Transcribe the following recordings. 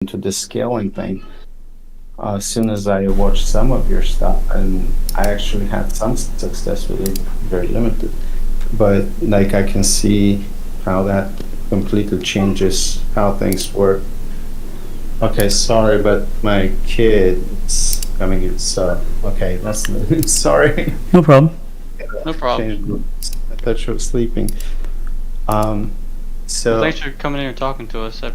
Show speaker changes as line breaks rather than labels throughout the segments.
into the scaling thing as soon as I watched some of your stuff, and I actually had some success with it, very limited. But like I can see how that completely changes how things work. Okay, sorry, but my kid's coming in, so okay, that's sorry.
No problem.
No problem.
Changed rooms. I thought she was sleeping. Um,
Well,
so
thanks for coming in and talking to us. I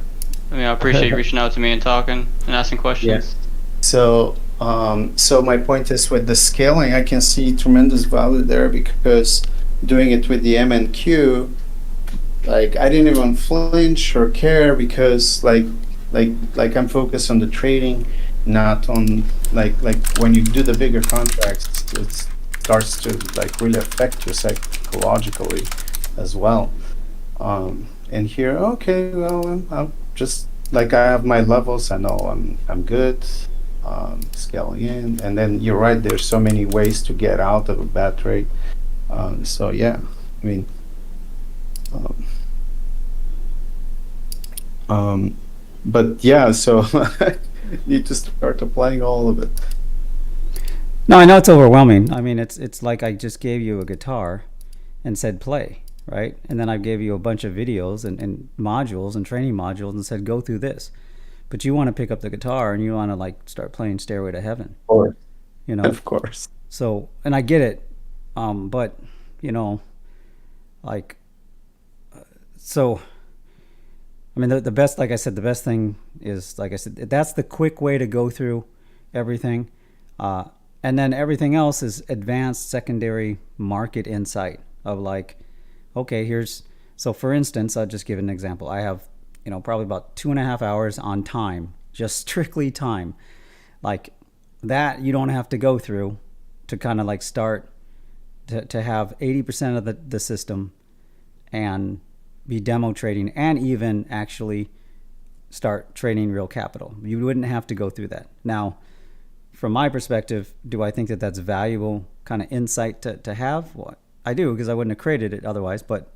appreciate you reaching out to me and talking and asking
yeah.
questions.
So my point is with the scaling, I can see tremendous value there because doing it with the MNQ, like I didn't even flinch or care because like I'm focused on the trading, not on like when you do the bigger contracts, it starts to like really affect you psychologically as well. And here, okay, well, I'm just like I have my levels. I know I'm good. Scaling in, and then you're right. There's so many ways to get out of a bad trade. So yeah, I mean, um, um, but yeah, so need to start applying all of it.
No, I know it's overwhelming. I mean, it's like I just gave you a guitar and said play, right? And then I gave you a bunch of videos and modules and training modules and said go through this. But you want to pick up the guitar and you want to like start playing Stairway to Heaven,
Of course,
you know?
of course.
So, and I get it. But you know, like, so, I mean, the best, like I said, the best thing is, like I said, that's the quick way to go through everything. Uh, and then everything else is advanced secondary market insight of like, okay, so for instance, I'll just give an example. I have, probably about 2.5 hours on time, just strictly time. Like that, you don't have to go through to kind of like start to have 80% of the system and be demo trading and even actually start trading real capital. You wouldn't have to go through that. Now, from my perspective, do I think that that's valuable kind of insight to have? Well, I do, because I wouldn't have created it otherwise, but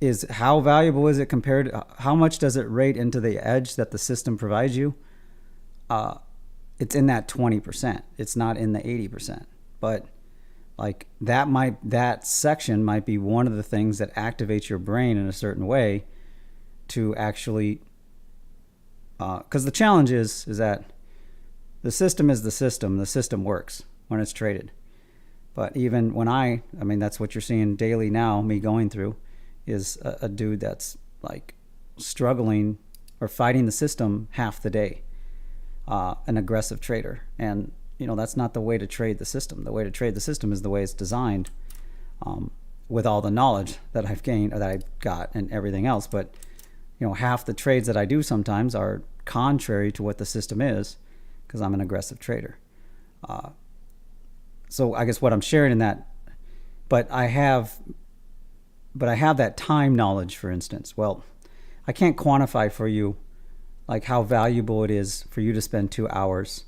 is how valuable is it compared, how much does it rate into the edge that the system provides you? It's in that 20%. It's not in the 80%. But like that section might be one of the things that activates your brain in a certain way to actually, because the challenge is that the system is the system works when it's traded. But even when I mean, that's what you're seeing daily now, me going through, is a dude that's like struggling or fighting the system half the day, an aggressive trader. And that's not the way to trade the system. The way to trade the system is the way it's designed, with all the knowledge that I've gained, or that I've got, and everything else. But half the trades that I do sometimes are contrary to what the system is, because I'm an aggressive trader. So I guess what I'm sharing in that, but I have that time knowledge, for instance. Well, I can't quantify for you like how valuable it is for you to spend 2 hours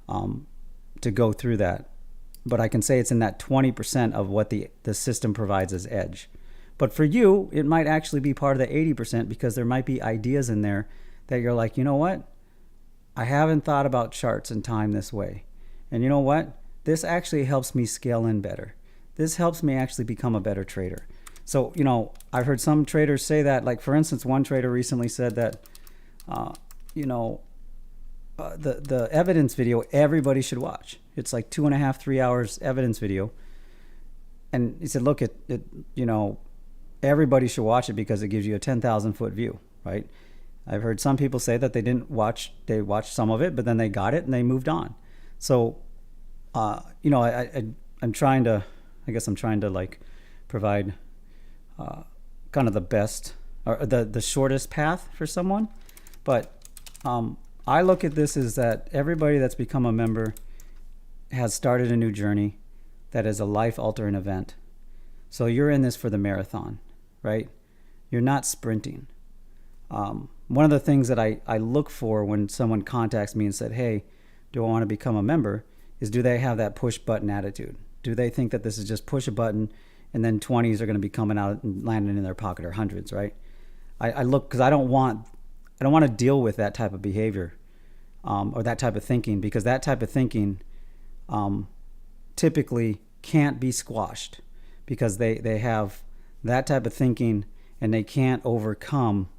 to go through that. But I can say it's in that 20% of what the system provides as edge. But for you, it might actually be part of the 80%, because there might be ideas in there that you're like, you know what? I haven't thought about charts and time this way. And you know what? This actually helps me scale in better. This helps me actually become a better trader. So, I've heard some traders say that, like, for instance, one trader recently said that, the evidence video everybody should watch. It's like 2.5, 3 hours evidence video. And he said, look, everybody should watch it because it gives you a 10,000 foot view, right? I've heard some people say that they watched some of it, but then they got it and they moved on. So, I'm trying to, like provide kind of the best, or the shortest path for someone. But I look at this as that everybody that's become a member has started a new journey that is a life-altering event. So you're in this for the marathon, right? You're not sprinting. One of the things that I look for when someone contacts me and said, hey, do I want to become a member, is do they have that push button attitude? Do they think that this is just push a button and then 20s are going to be coming out and landing in their pocket, or hundreds, right? I look, because I don't want want to deal with that type of behavior, or that type of thinking, because that type of thinking typically can't be squashed, because they have that type of thinking and they can't overcome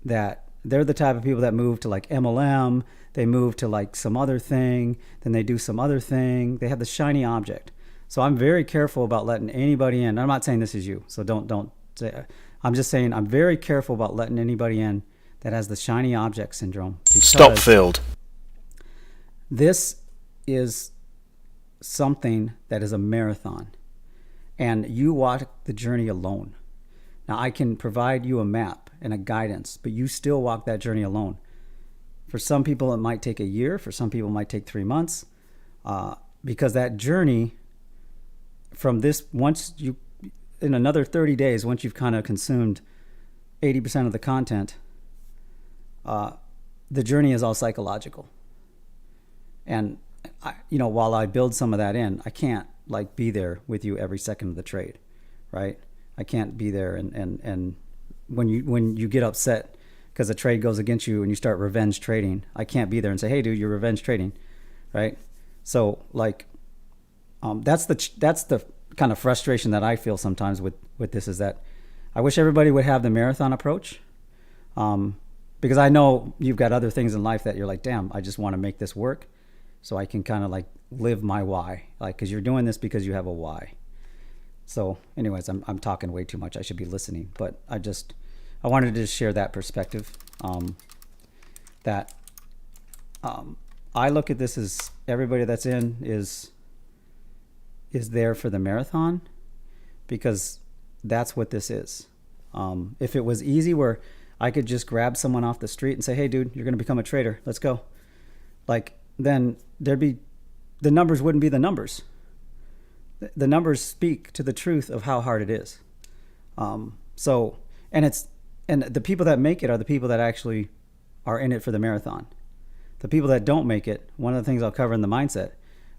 that. They're the type of people that move to like MLM, they move to like some other thing, then they do some other thing. They have the shiny object. So I'm very careful about letting anybody in. I'm not saying this is you, so don't say. I'm just saying I'm very careful about letting anybody in that has the shiny object syndrome.
Stop filled.
This is something that is a marathon, and you walk the journey alone. Now, I can provide you a map and a guidance, but you still walk that journey alone. For some people, it might take a year. For some people, it might take 3 months, because that journey from this, once you, in another 30 days, once you've kind of consumed 80% of the content, the journey is all psychological. And while I build some of that in, I can't like be there with you every second of the trade, right? I can't be there, and when you get upset because a trade goes against you and you start revenge trading, I can't be there and say, hey dude, you're revenge trading, right? So like, that's the kind of frustration that I feel sometimes with this, is that I wish everybody would have the marathon approach, because I know you've got other things in life that you're like, damn, I just want to make this work so I can kind of like live my why, like, because you're doing this because you have a why. So anyways, I'm talking way too much. I should be listening, but I wanted to just share that perspective, that I look at this as everybody that's in is there for the marathon, because that's what this is. If it was easy where I could just grab someone off the street and say, hey dude, you're going to become a trader, let's go. Like, then the numbers wouldn't be the numbers. The numbers speak to the truth of how hard it is. And the people that make it are the people that actually are in it for the marathon. The people that don't make it, one of the things I'll cover in the mindset,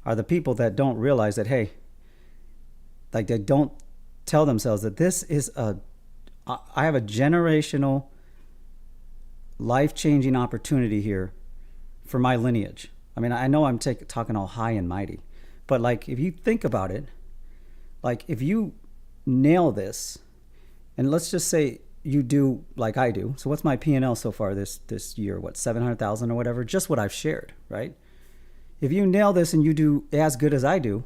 are the people that don't realize that, hey, like, they don't tell themselves that this is I have a generational life-changing opportunity here for my lineage. I mean, I know I'm talking all high and mighty, but like, if you think about it, like, if you nail this, and let's just say you do like I do. So what's my PnL so far this year? What, 700,000 or whatever? Just what I've shared, right? If you nail this and you do as good as I do,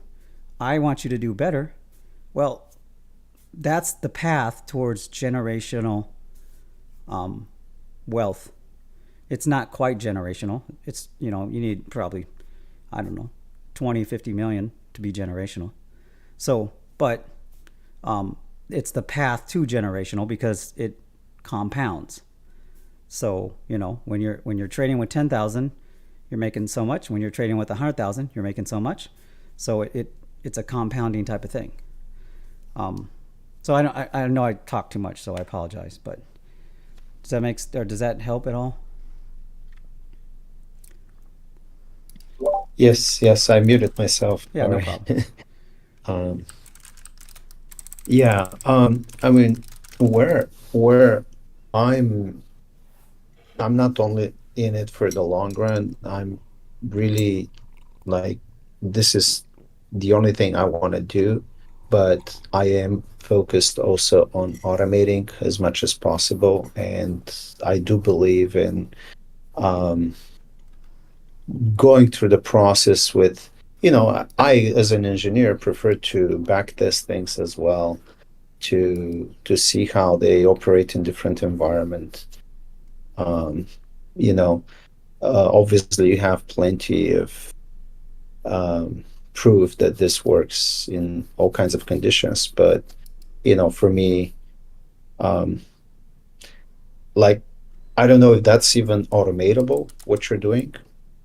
I want you to do better. Well, that's the path towards generational wealth. It's not quite generational. It's, you need probably, I don't know, 20, 50 million to be generational. So, but it's the path to generational because it compounds. So, when you're trading with 10,000, you're making so much. When you're trading with 100,000, you're making so much. So it's a compounding type of thing. So I know I talk too much, so I apologize, but does that help at all?
Yes, I muted myself.
Yeah,
All
no
right.
problem.
Yeah, I mean, where I'm not only in it for the long run, I'm really like, this is the only thing I want to do, but I am focused also on automating as much as possible, and I do believe in going through the process with, I as an engineer prefer to back test things as well, to see how they operate in different environments. Um, Obviously you have plenty of proof that this works in all kinds of conditions, but for me, like, I don't know if that's even automatable, what you're doing,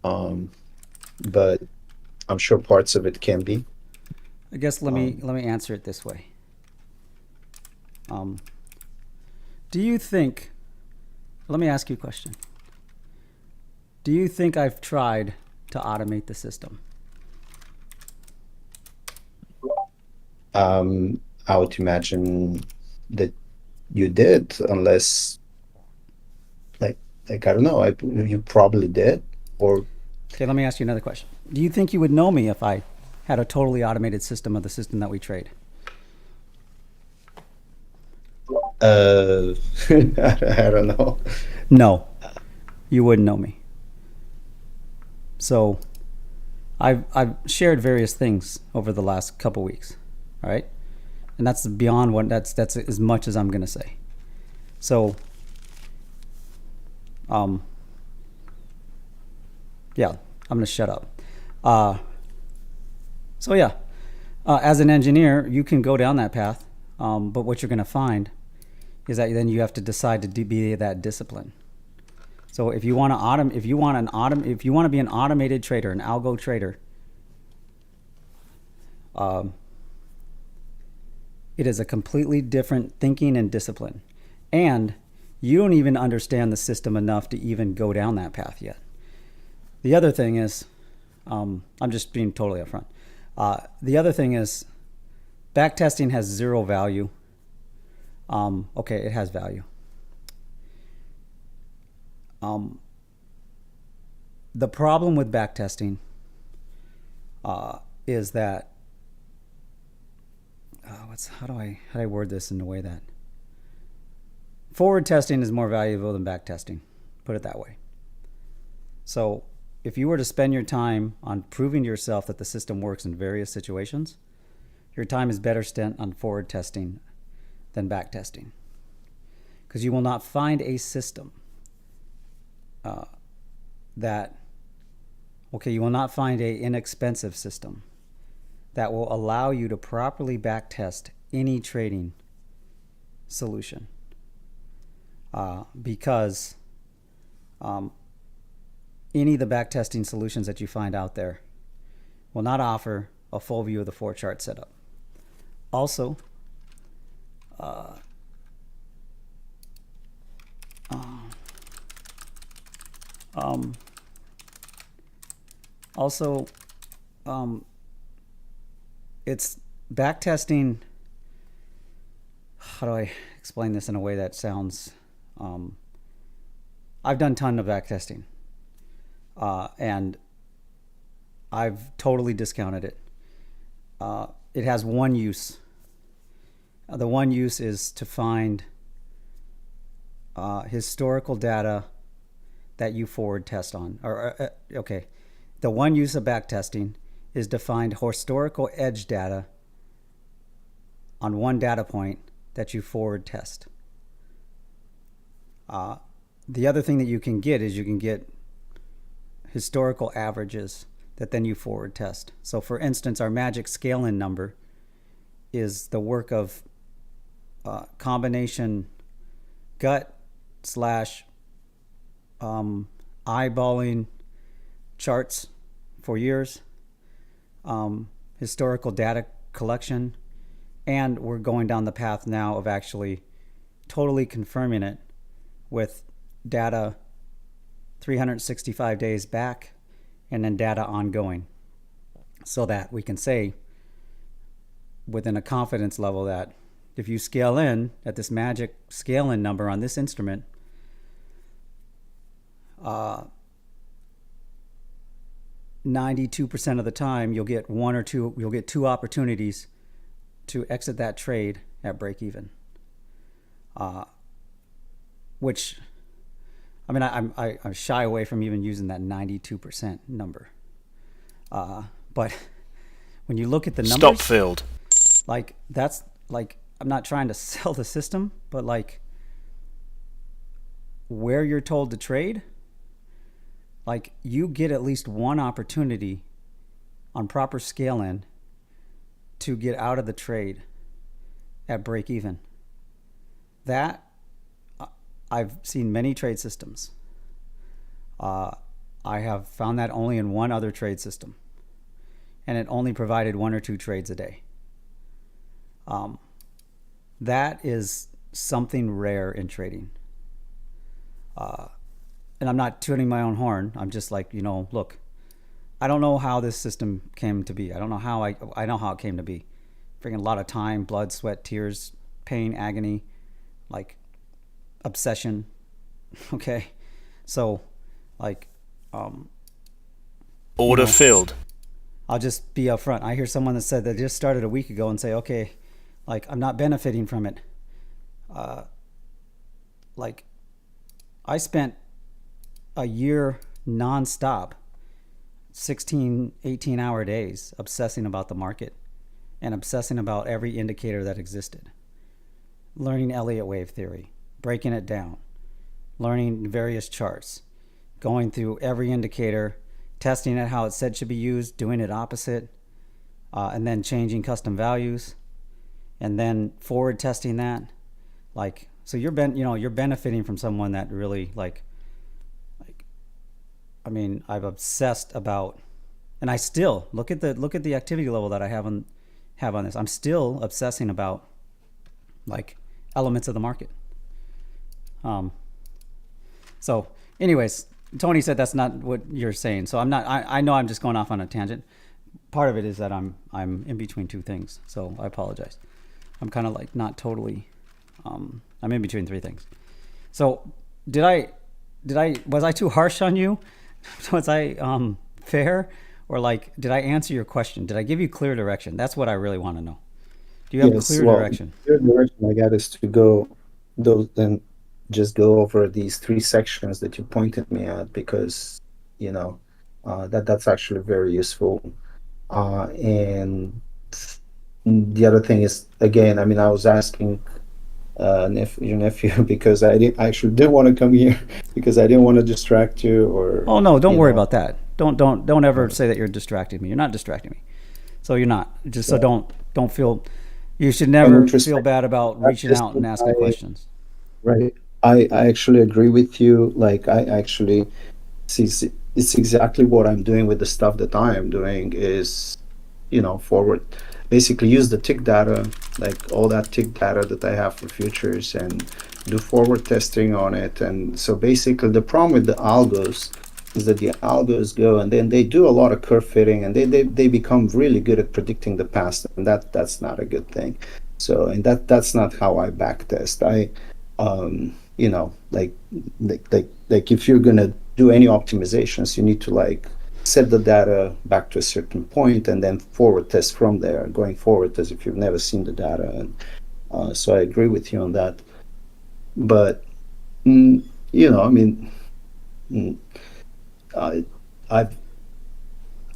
but I'm sure parts of it can be.
I guess let me answer it this way. Do you think? Let me ask you a question. Do you think I've tried to automate the system?
I would imagine that you did, unless, like, Like, I don't know. You probably did, or
Okay, let me ask you another question. Do you think you would know me if I had a totally automated system of the system that we trade?
I don't know.
No, you wouldn't know me. So I've shared various things over the last couple weeks, all right? And that's beyond what that's as much as I'm gonna say. So yeah, I'm gonna shut up. So yeah, as an engineer, you can go down that path, but what you're gonna find is that then you have to decide to be that discipline. So if you want to if you want to be an automated trader, an algo trader, it is a completely different thinking and discipline, and you don't even understand the system enough to even go down that path yet. The other thing is, I'm just being totally upfront. The other thing is, backtesting has zero value. Okay, it has value. The problem with backtesting is that how do I word this in a way that forward testing is more valuable than backtesting. Put it that way. So if you were to spend your time on proving to yourself that the system works in various situations, your time is better spent on forward testing than backtesting, because you will not find a system you will not find a inexpensive system that will allow you to properly backtest any trading solution, because any of the backtesting solutions that you find out there will not offer a full view of the 4-chart setup. Also, it's backtesting. How do I explain this in a way that sounds? I've done a ton of backtesting, and I've totally discounted it. It has one use. The one use is to find historical data that you forward test on. The one use of backtesting is to find historical edge data on one data point that you forward test. The other thing that you can get is you can get historical averages that then you forward test. So for instance, our magic scale-in number is the work of combination gut / eyeballing charts for years, historical data collection, and we're going down the path now of actually totally confirming it with data 365 days back and then data ongoing, so that we can say within a confidence level that if you scale in at this magic scale in number on this instrument, 92% of the time you'll get two opportunities to exit that trade at break even. Which, I mean, I shy away from even using that 92% number. But when you look at the numbers,
Stop filled.
like that's like, I'm not trying to sell the system, but like where you're told to trade, like you get at least one opportunity on proper scale in to get out of the trade at break even. That I've seen many trade systems. I have found that only in one other trade system, and it only provided 1 or 2 trades a day. That is something rare in trading. And I'm not tooting my own horn. I'm just like, look, I don't know how this system came to be. I don't know how I know how it came to be. Freaking a lot of time, blood, sweat, tears, pain, agony, like obsession. Okay. So, like, um,
Order
know,
filled.
I'll just be upfront. I hear someone that said they just started a week ago and say, okay, like I'm not benefiting from it. Uh, like I spent a year nonstop, 16, 18-hour days obsessing about the market and obsessing about every indicator that existed. Learning Elliott wave theory, breaking it down, learning various charts, going through every indicator, testing it how it said should be used, doing it opposite, and then changing custom values, and then forward testing that. Like, so you're benefiting from someone that really like. I mean, I've obsessed about, and I still look at the activity level that I have on this. I'm still obsessing about like elements of the market. Um, so, anyways, Tony said that's not what you're saying. So I'm not. I know I'm just going off on a tangent. Part of it is that I'm in between two things. So I apologize. I'm kind of like not totally. I'm in between three things. So was I too harsh on you? Was I fair, or like did I answer your question? Did I give you clear direction? That's what I really want to know. Do you have
Yes,
clear
well,
direction?
the direction I got is to go those then just go over these three sections that you pointed me at because you know that's actually very useful. And the other thing is again, I mean, I was asking your nephew because I actually didn't want to come here because I didn't want to distract you or
Oh no, don't
you
worry
know.
about that. Don't ever
uh,
say that you're distracting me. You're not distracting me. So you're not. Just so
so
don't feel. You should
and
never
with
feel
respect
bad
to
about
that
reaching out and
system,
asking questions.
right, I actually agree with you. Like I actually it's exactly what I'm doing with the stuff that I am doing is, forward, basically use the tick data, like all that tick data that I have for futures and do forward testing on it. And so basically the problem with the algos is that the algos go and then they do a lot of curve fitting and they become really good at predicting the past. And that's not a good thing. So, and that's not how I back test. Like if you're gonna do any optimizations, you need to like set the data back to a certain point and then forward test from there, going forward as if you've never seen the data. And so I agree with you on that. But I mean, mm, I, I've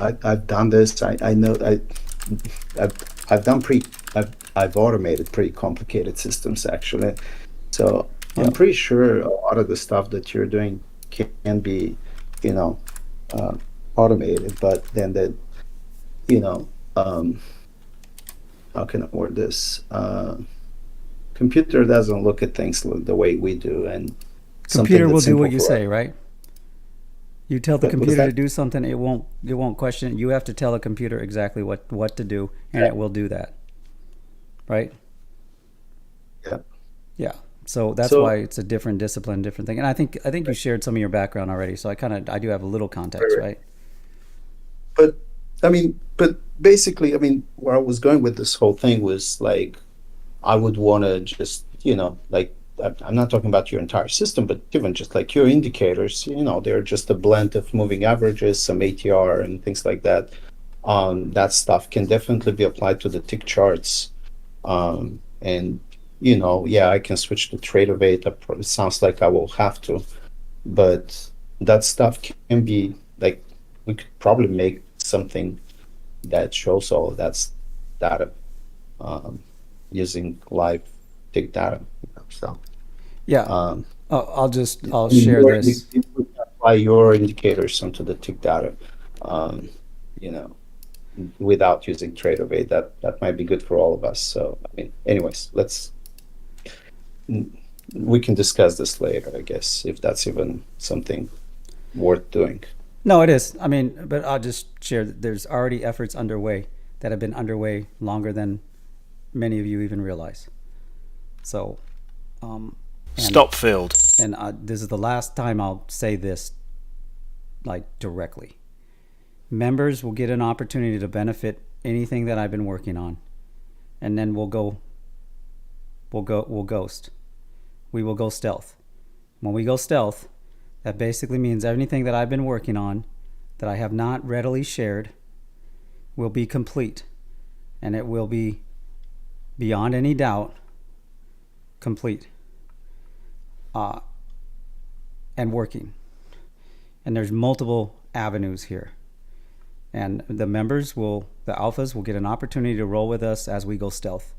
I've done this. I know I've I've done pre I've automated pretty complicated systems actually. So I'm
Yeah.
pretty sure a lot of the stuff that you're doing can be, you know, uh, automated. But then you know, um, how can I word this? Computer doesn't look at things the way we do, and something
Computer will
that's
do
simple
what you
for us.
say, right? You tell the
What is
computer to
that?
do something, it won't question it. You have to tell the computer exactly what to do, and
Yeah,
it will do that, right?
yeah.
Yeah. So that's why
So,
it's a different discipline, different thing. And I think you
right,
shared some of your background already, so I do have a little
right,
context,
right.
right?
But I mean, but basically, I mean, where I was going with this whole thing was like I would want to just, like I'm not talking about your entire system, but even just like your indicators, they're just a blend of moving averages, some ATR and things like that. That stuff can definitely be applied to the tick charts. And yeah, I can switch to trade of eight. It sounds like I will have to, but that stuff can be like we could probably make something that shows all of that data um, using live big data. So,
Yeah.
um,
I'll
I mean,
share this.
you would apply your indicators onto the tick data, um, you know, without using trade of eight. That might be good for all of us. So, I mean, anyways, we can discuss this later, I guess, if that's even something worth doing.
No, it is. I mean, but I'll just share that there's already efforts underway that have been underway longer than many of you even realize. So, um, and
Stop filled.
this is the last time I'll say this like directly. Members will get an opportunity to benefit anything that I've been working on, and then we'll ghost. We will go stealth. When we go stealth, That basically means anything that I've been working on that I have not readily shared will be complete, and it will be beyond any doubt complete and working. And there's multiple avenues here. And the members will, the alphas will get an opportunity to roll with us as we go stealth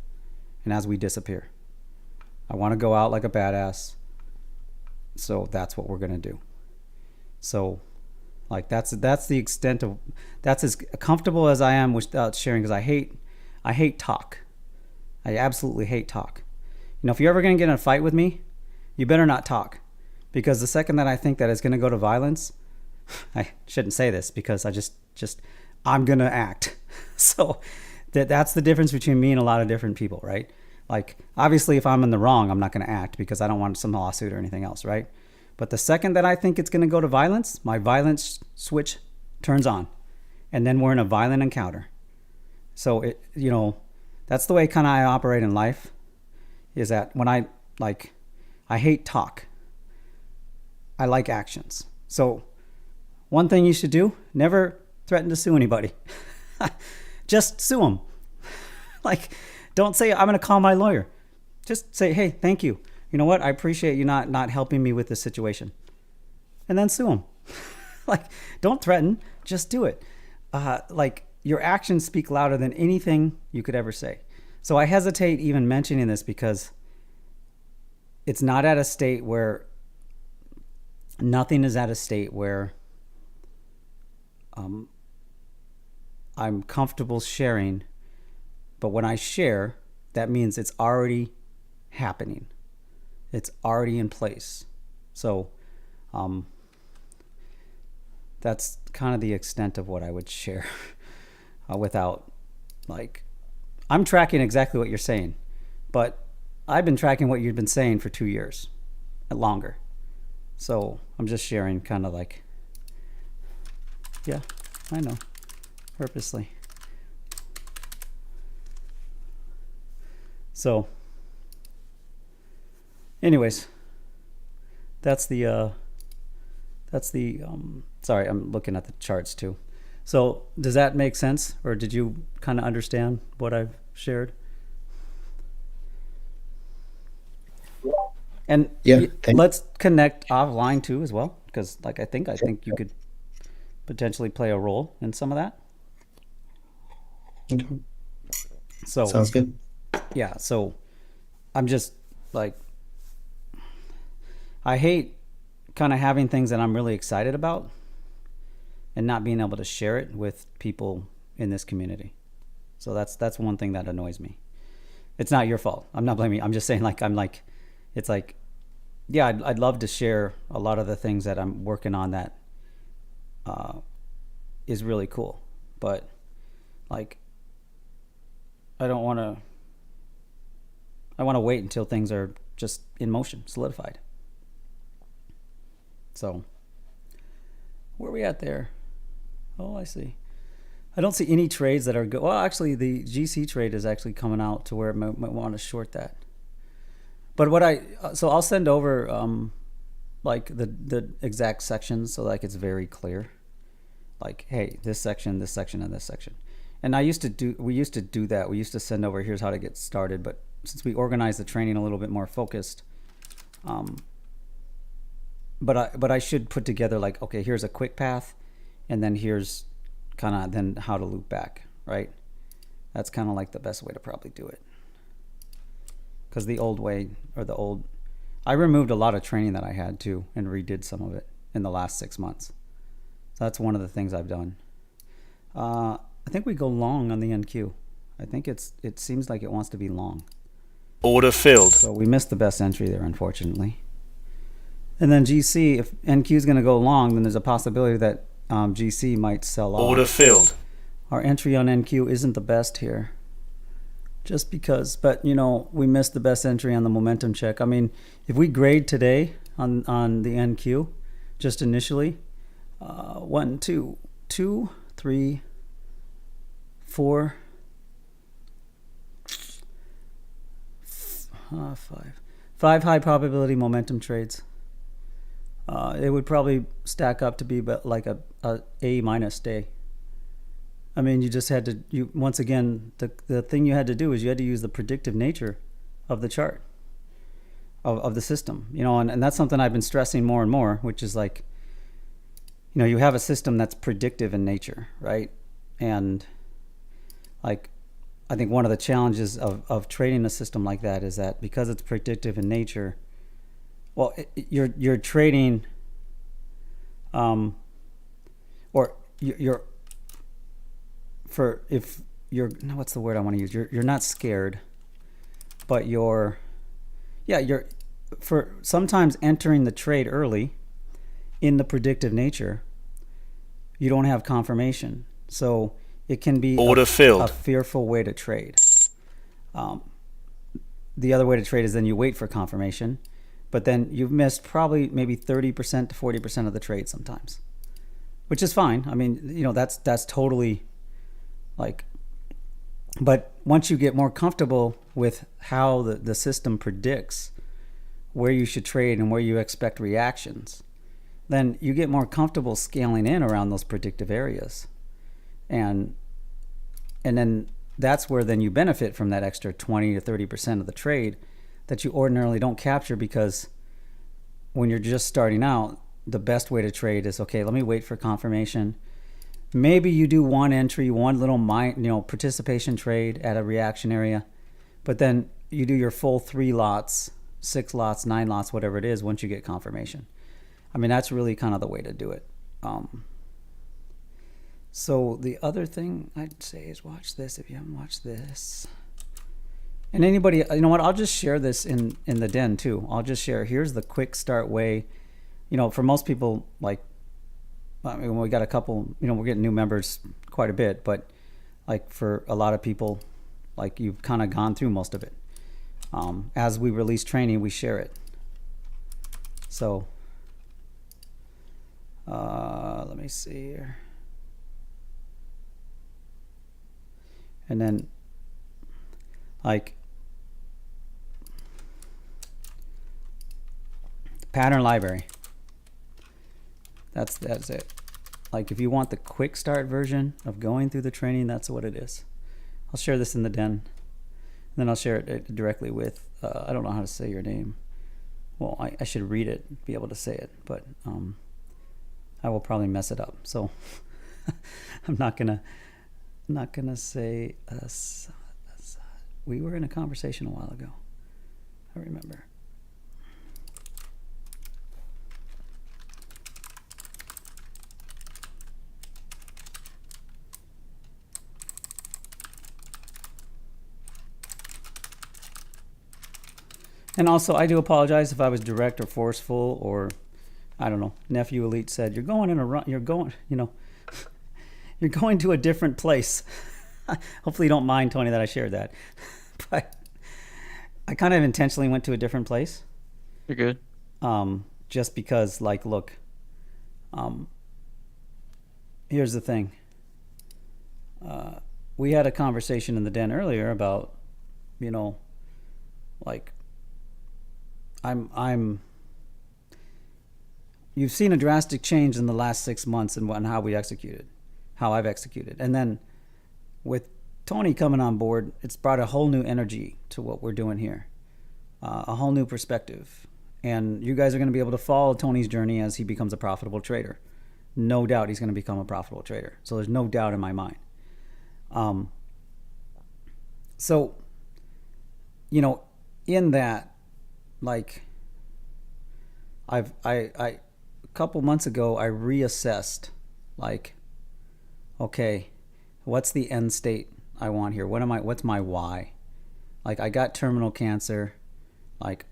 and as we disappear. I want to go out like a badass. So that's what we're going to do. So like that's the extent of, that's as comfortable as I am without sharing, because I hate talk. I absolutely hate talk. You know, if you're ever going to get in a fight with me, you better not talk, because the second that I think that it's going to go to violence, I shouldn't say this because I just I'm going to act. So that's the difference between me and a lot of different people, right? Like, obviously, if I'm in the wrong, I'm not going to act because I don't want some lawsuit or anything else, right? But the second that I think it's going to go to violence, my violence switch turns on, and then we're in a violent encounter. So, you know, that's the way kind of I operate in life, is that when I hate talk. I like actions. So one thing you should do, never threaten to sue anybody. Just sue them. Like, don't say, I'm going to call my lawyer. Just say, hey, thank you. You know what? I appreciate you not helping me with this situation. And then sue them. Like, don't threaten. Just do it. Like, your actions speak louder than anything you could ever say. So I hesitate even mentioning this because it's not at a state where, nothing is at a state where I'm comfortable sharing. But when I share, that means it's already happening. It's already in place. So that's kind of the extent of what I would share without, like, I'm tracking exactly what you're saying, but I've been tracking what you've been saying for 2 years and longer. So I'm just sharing kind of like, yeah, I know, purposely. So anyways, that's the sorry, I'm looking at the charts too. So does that make sense, or did you kind of understand what I've shared? And
Yeah,
let's connect offline too as well, because like I think you could potentially play a role in some of that.
Okay.
So
Sounds good.
yeah, so I'm just like, I hate kind of having things that I'm really excited about and not being able to share it with people in this community. So that's one thing that annoys me. It's not your fault. I'm not blaming you. I'm just saying, like, it's like, yeah, I'd love to share a lot of the things that I'm working on that is really cool. But like, I want to wait until things are just in motion, solidified. So where are we at there? Oh, I see. I don't see any trades that are good. Well, actually, the GC trade is actually coming out to where it might want to short that. But so I'll send over like the exact sections, so like it's very clear. Like, hey, this section, and this section. And we used to do that. We used to send over, here's how to get started. But since we organized the training a little bit more focused, but I should put together, like, okay, here's a quick path, and then here's kind of then how to loop back, right? That's kind of like the best way to probably do it. Because the old way, or I removed a lot of training that I had too and redid some of it in the last 6 months. So that's one of the things I've done. I think we go long on the NQ. I think it seems like it wants to be long.
Order filled.
So we missed the best entry there, unfortunately. And then GC, if NQ is going to go long, then there's a possibility that GC might sell off.
Order filled.
Our entry on NQ isn't the best here. Just because, but you know, we missed the best entry on the momentum check. I mean, if we grade today on the NQ, just initially, 1, 2, 3, 4, 5 high probability momentum trades. It would probably stack up to be but like a minus day. I mean, you just had to, you once again, the thing you had to do is you had to use the predictive nature of the chart, of the system, you know, and that's something I've been stressing more and more, which is like, you know, you have a system that's predictive in nature, right? And like, I think one of the challenges of trading a system like that is that because it's predictive in nature, well, you're trading, or you're for if you're no, what's the word I want to use? You're not scared, but you're for sometimes entering the trade early in the predictive nature, you don't have confirmation, so it can be
Order
a
filled.
fearful way to trade. The other way to trade is then you wait for confirmation, but then you've missed probably maybe 30% to 40% of the trade sometimes, which is fine. I mean, you know, that's totally like, but once you get more comfortable with how the system predicts where you should trade and where you expect reactions, then you get more comfortable scaling in around those predictive areas. And then that's where then you benefit from that extra 20 to 30% of the trade that you ordinarily don't capture, because when you're just starting out, the best way to trade is, okay, let me wait for confirmation. Maybe you do one entry, one little participation trade at a reaction area, but then you do your full 3 lots, 6 lots, 9 lots, whatever it is, once you get confirmation. I mean, that's really kind of the way to do it. So the other thing I'd say is watch this if you haven't watched this. And anybody, you know what, I'll just share this in the den too. I'll just share, here's the quick start way. You know, for most people, like, I mean, we got a couple, you know, we're getting new members quite a bit, but like for a lot of people, like you've kind of gone through most of it. As we release training, we share it. So, let me see here. And then, like, pattern library. That's it. Like, if you want the quick start version of going through the training, that's what it is. I'll share this in the den. And then I'll share it directly with, I don't know how to say your name. Well, I should read it, be able to say it, but I will probably mess it up. So I'm not gonna say, we were in a conversation a while ago. I remember. And also, I do apologize if I was direct or forceful, or I don't know. Nephew Elite said, "You're going in a run. You're going, you know, you're going to a different place." Hopefully, you don't mind, Tony, that I shared that. But I kind of intentionally went to a different place.
You're good.
Just because, like, look. Here's the thing. We had a conversation in the den earlier about, you know, like, you've seen a drastic change in the last 6 months in how we executed, how I've executed. And then with Tony coming on board, it's brought a whole new energy to what we're doing here, a whole new perspective. And you guys are going to be able to follow Tony's journey as he becomes a profitable trader. No doubt he's going to become a profitable trader. So there's no doubt in my mind. So, you know, in that, like, a couple months ago, I reassessed, like, okay, what's the end state I want here? What's my why? Like, I got terminal cancer. Like,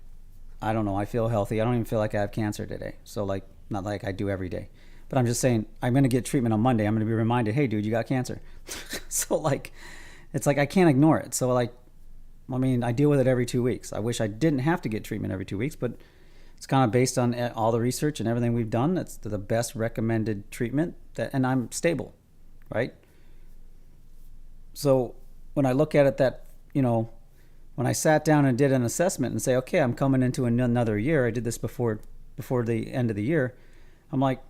I don't know, I feel healthy. I don't even feel like I have cancer today. So, like, not like I do every day. But I'm just saying, I'm going to get treatment on Monday. I'm going to be reminded, hey, dude, you got cancer. So, like, it's like I can't ignore it. So, like, I mean, I deal with it every 2 weeks. I wish I didn't have to get treatment every 2 weeks, but it's kind of based on all the research and everything we've done. That's the best recommended treatment, and I'm stable, right? So when I look at it that, you know, when I sat down and did an assessment and say, okay, I'm coming into another year. I did this before before the end of the year, I'm like,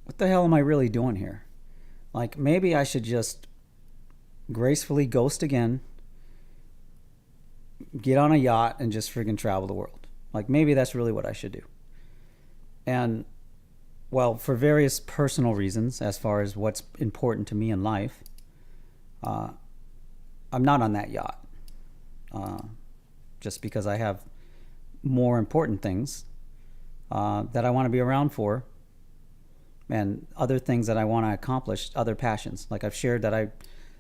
what the hell am I really doing here? Like, maybe I should just gracefully ghost again, get on a yacht, and just friggin' travel the world. Like, maybe that's really what I should do. And, well, for various personal reasons, as far as what's important to me in life, I'm not on that yacht. Just because I have more important things that I want to be around for, and other things that I want to accomplish, other passions. Like I've shared that I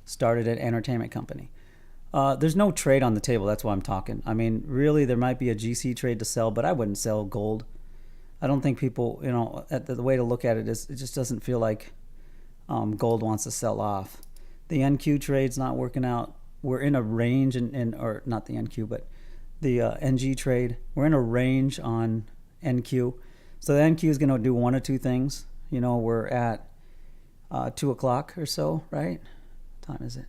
started an entertainment company. There's no trade on the table. That's why I'm talking. I mean, really, there might be a GC trade to sell, but I wouldn't sell gold. I don't think people, the way to look at it is it just doesn't feel like gold wants to sell off. The NQ trade's not working out. We're in a range, or not the NQ, but the NG trade. We're in a range on NQ. So the NQ is going to do one of two things. We're at 2 o'clock or so, right? What time is it?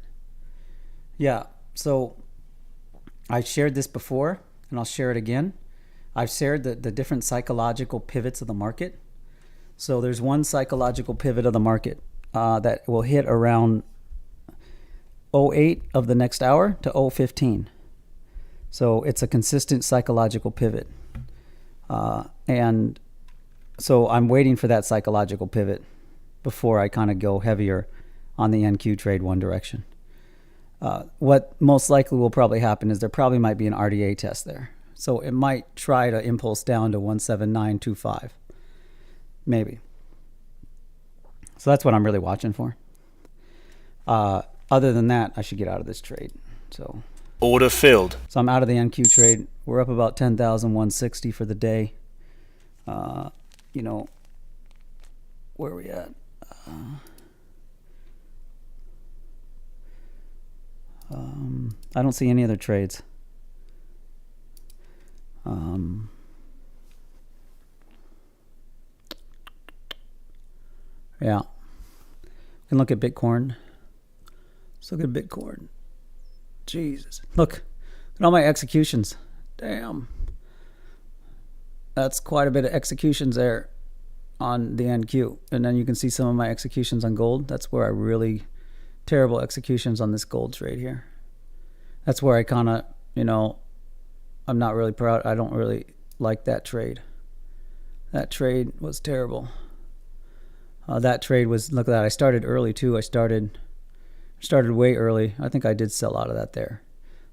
Yeah. So I shared this before, and I'll share it again. I've shared the different psychological pivots of the market. So there's one psychological pivot of the market that will hit around 08 of the next hour to 0:15. So it's a consistent psychological pivot. And so I'm waiting for that psychological pivot before I kind of go heavier on the NQ trade one direction. What most likely will probably happen is there probably might be an RDA test there. So it might try to impulse down to 17925. Maybe. So that's what I'm really watching for. Other than that, I should get out of this trade. So
Order filled.
I'm out of the NQ trade. We're up about 10,160 for the day. Where are we at? I don't see any other trades. Yeah. We can look at Bitcoin. Let's look at Bitcoin. Jesus. Look at all my executions. Damn. That's quite a bit of executions there on the NQ. And then you can see some of my executions on gold. That's where I really terrible executions on this gold trade here. That's where I kind of, I'm not really proud. I don't really like that trade. That trade was terrible. That trade was, look at that. I started early too. I started way early. I think I did sell out of that there.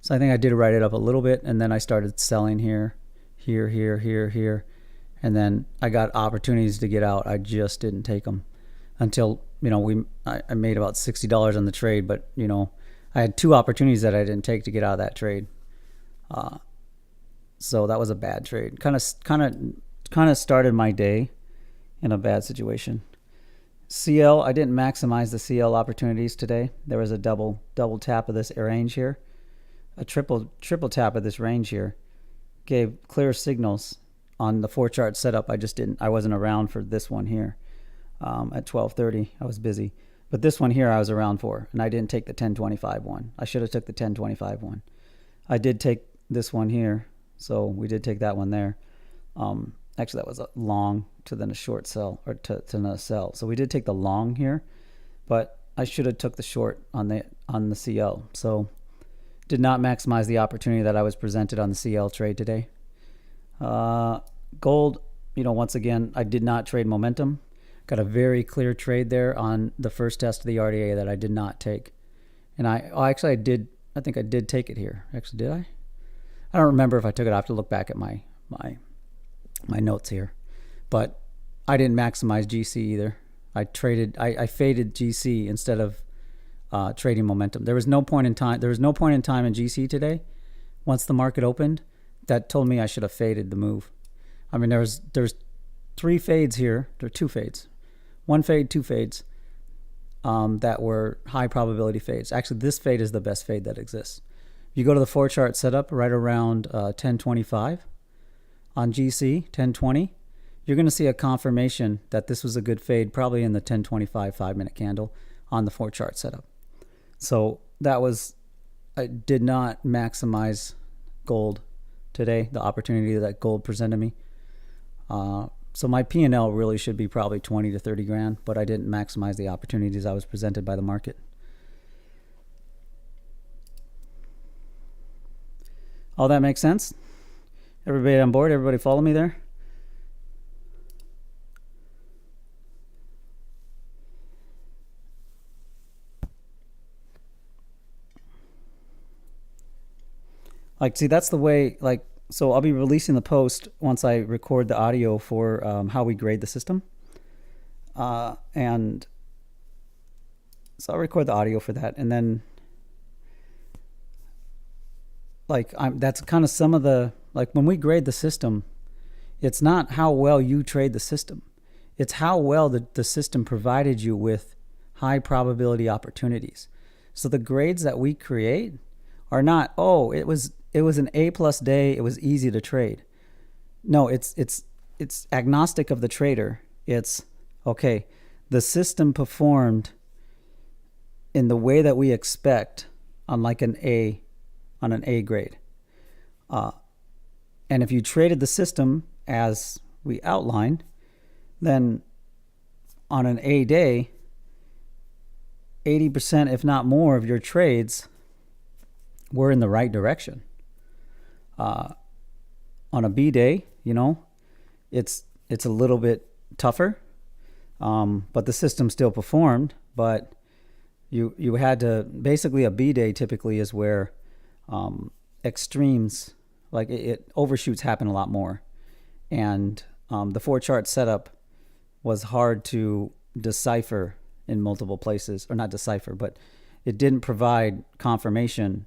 So I think I did write it up a little bit, and then I started selling here. And then I got opportunities to get out. I just didn't take them until, I made about $60 on the trade, but, I had two opportunities that I didn't take to get out of that trade. So that was a bad trade. Kind of started my day in a bad situation. CL, I didn't maximize the CL opportunities today. There was a double tap of this range here. A triple tap of this range here gave clear signals on the 4 chart setup. I wasn't around for this one here. At 12:30, I was busy. But this one here I was around for, and I didn't take the 1025 one. I should have took the 1025 one. I did take this one here, so we did take that one there. Actually, that was a long to then a short sell, or to a sell. So we did take the long here, but I should have took the short on the CL. So did not maximize the opportunity that I was presented on the CL trade today. Gold, once again, I did not trade momentum. Got a very clear trade there on the first test of the RDA that I did not take. And I think I did take it here. Actually, did I? I don't remember if I took it. I have to look back at my notes here. But I didn't maximize GC either. I faded GC instead of trading momentum. There was no point in time in GC today, once the market opened, that told me I should have faded the move. I mean, there's 3 fades here. There are 2 fades. 1 fade, 2 fades that were high probability fades. Actually, this fade is the best fade that exists. If you go to the 4 chart setup right around 1025 on GC, 1020, you're going to see a confirmation that this was a good fade, probably in the 1025 5-minute candle on the 4 chart setup. So I did not maximize gold today, the opportunity that gold presented me. So my PnL really should be probably 20 to 30 grand, but I didn't maximize the opportunities I was presented by the market. All that makes sense? Everybody on board? Everybody follow me there? Like, see, that's the way, like, so I'll be releasing the post once I record the audio for how we grade the system. And so I'll record the audio for that. And then, like, that's kind of some of the, like, when we grade the system, it's not how well you trade the system. It's how well the system provided you with high probability opportunities. So the grades that we create are not, oh, it was an A+ day, it was easy to trade. No, it's agnostic of the trader. It's okay, the system performed in the way that we expect on like an A grade. And if you traded the system as we outlined, then on an A day, 80%, if not more, of your trades were in the right direction. On a B day, you know, it's a little bit tougher, but the system still performed. But you had to, basically a B day typically is where extremes, like it overshoots happen a lot more. And the 4-chart setup was hard to decipher in multiple places, or not decipher, but it didn't provide confirmation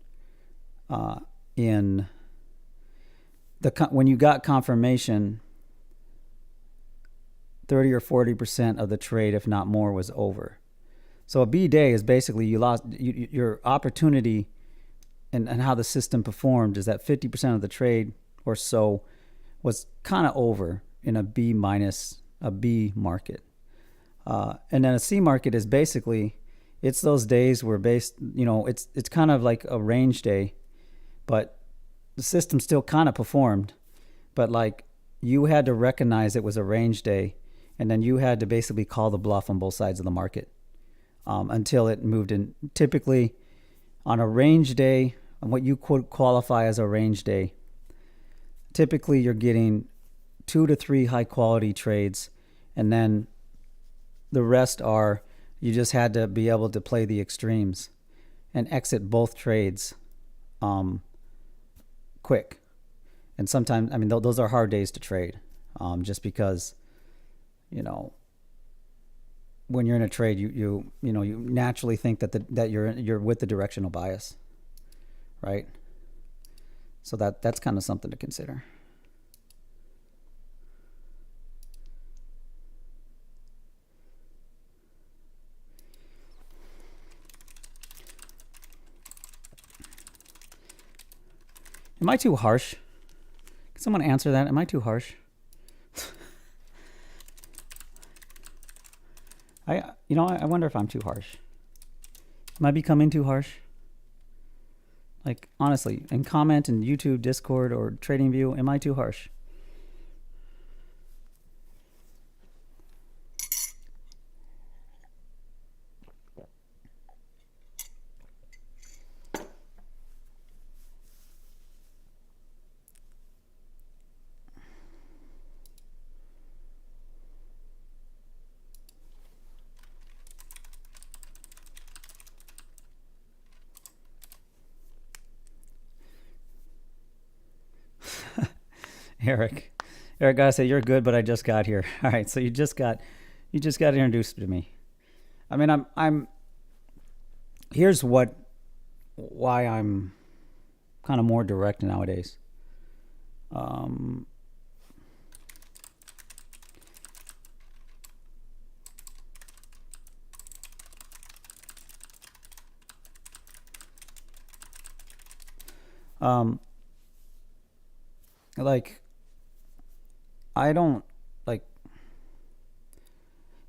in when you got confirmation, 30 or 40% of the trade, if not more, was over. So a B day is basically you lost your opportunity, and how the system performed is that 50% of the trade or so was kind of over in a B minus, a B market. And then a C market is basically, it's those days where it's kind of like a range day, but the system still kind of performed, but like you had to recognize it was a range day, and then you had to basically call the bluff on both sides of the market until it moved in. Typically on a range day, on what you could qualify as a range day, typically you're getting 2 to 3 high quality trades, and then the rest are, you just had to be able to play the extremes and exit both trades quick. And sometimes, I mean, those are hard days to trade, just because, you know, when you're in a trade, you naturally think that you're with the directional bias, right? So that's kind of something to consider. Am I too harsh? Can someone answer that? Am I too harsh? I wonder if I'm too harsh. Am I becoming too harsh? Like, honestly, in comment in YouTube, Discord, or TradingView, am I too harsh? Eric, gotta say you're good, but I just got here. All right, so you just got introduced to me. I mean, I'm. Here's why I'm kind of more direct nowadays. Like, I don't, like,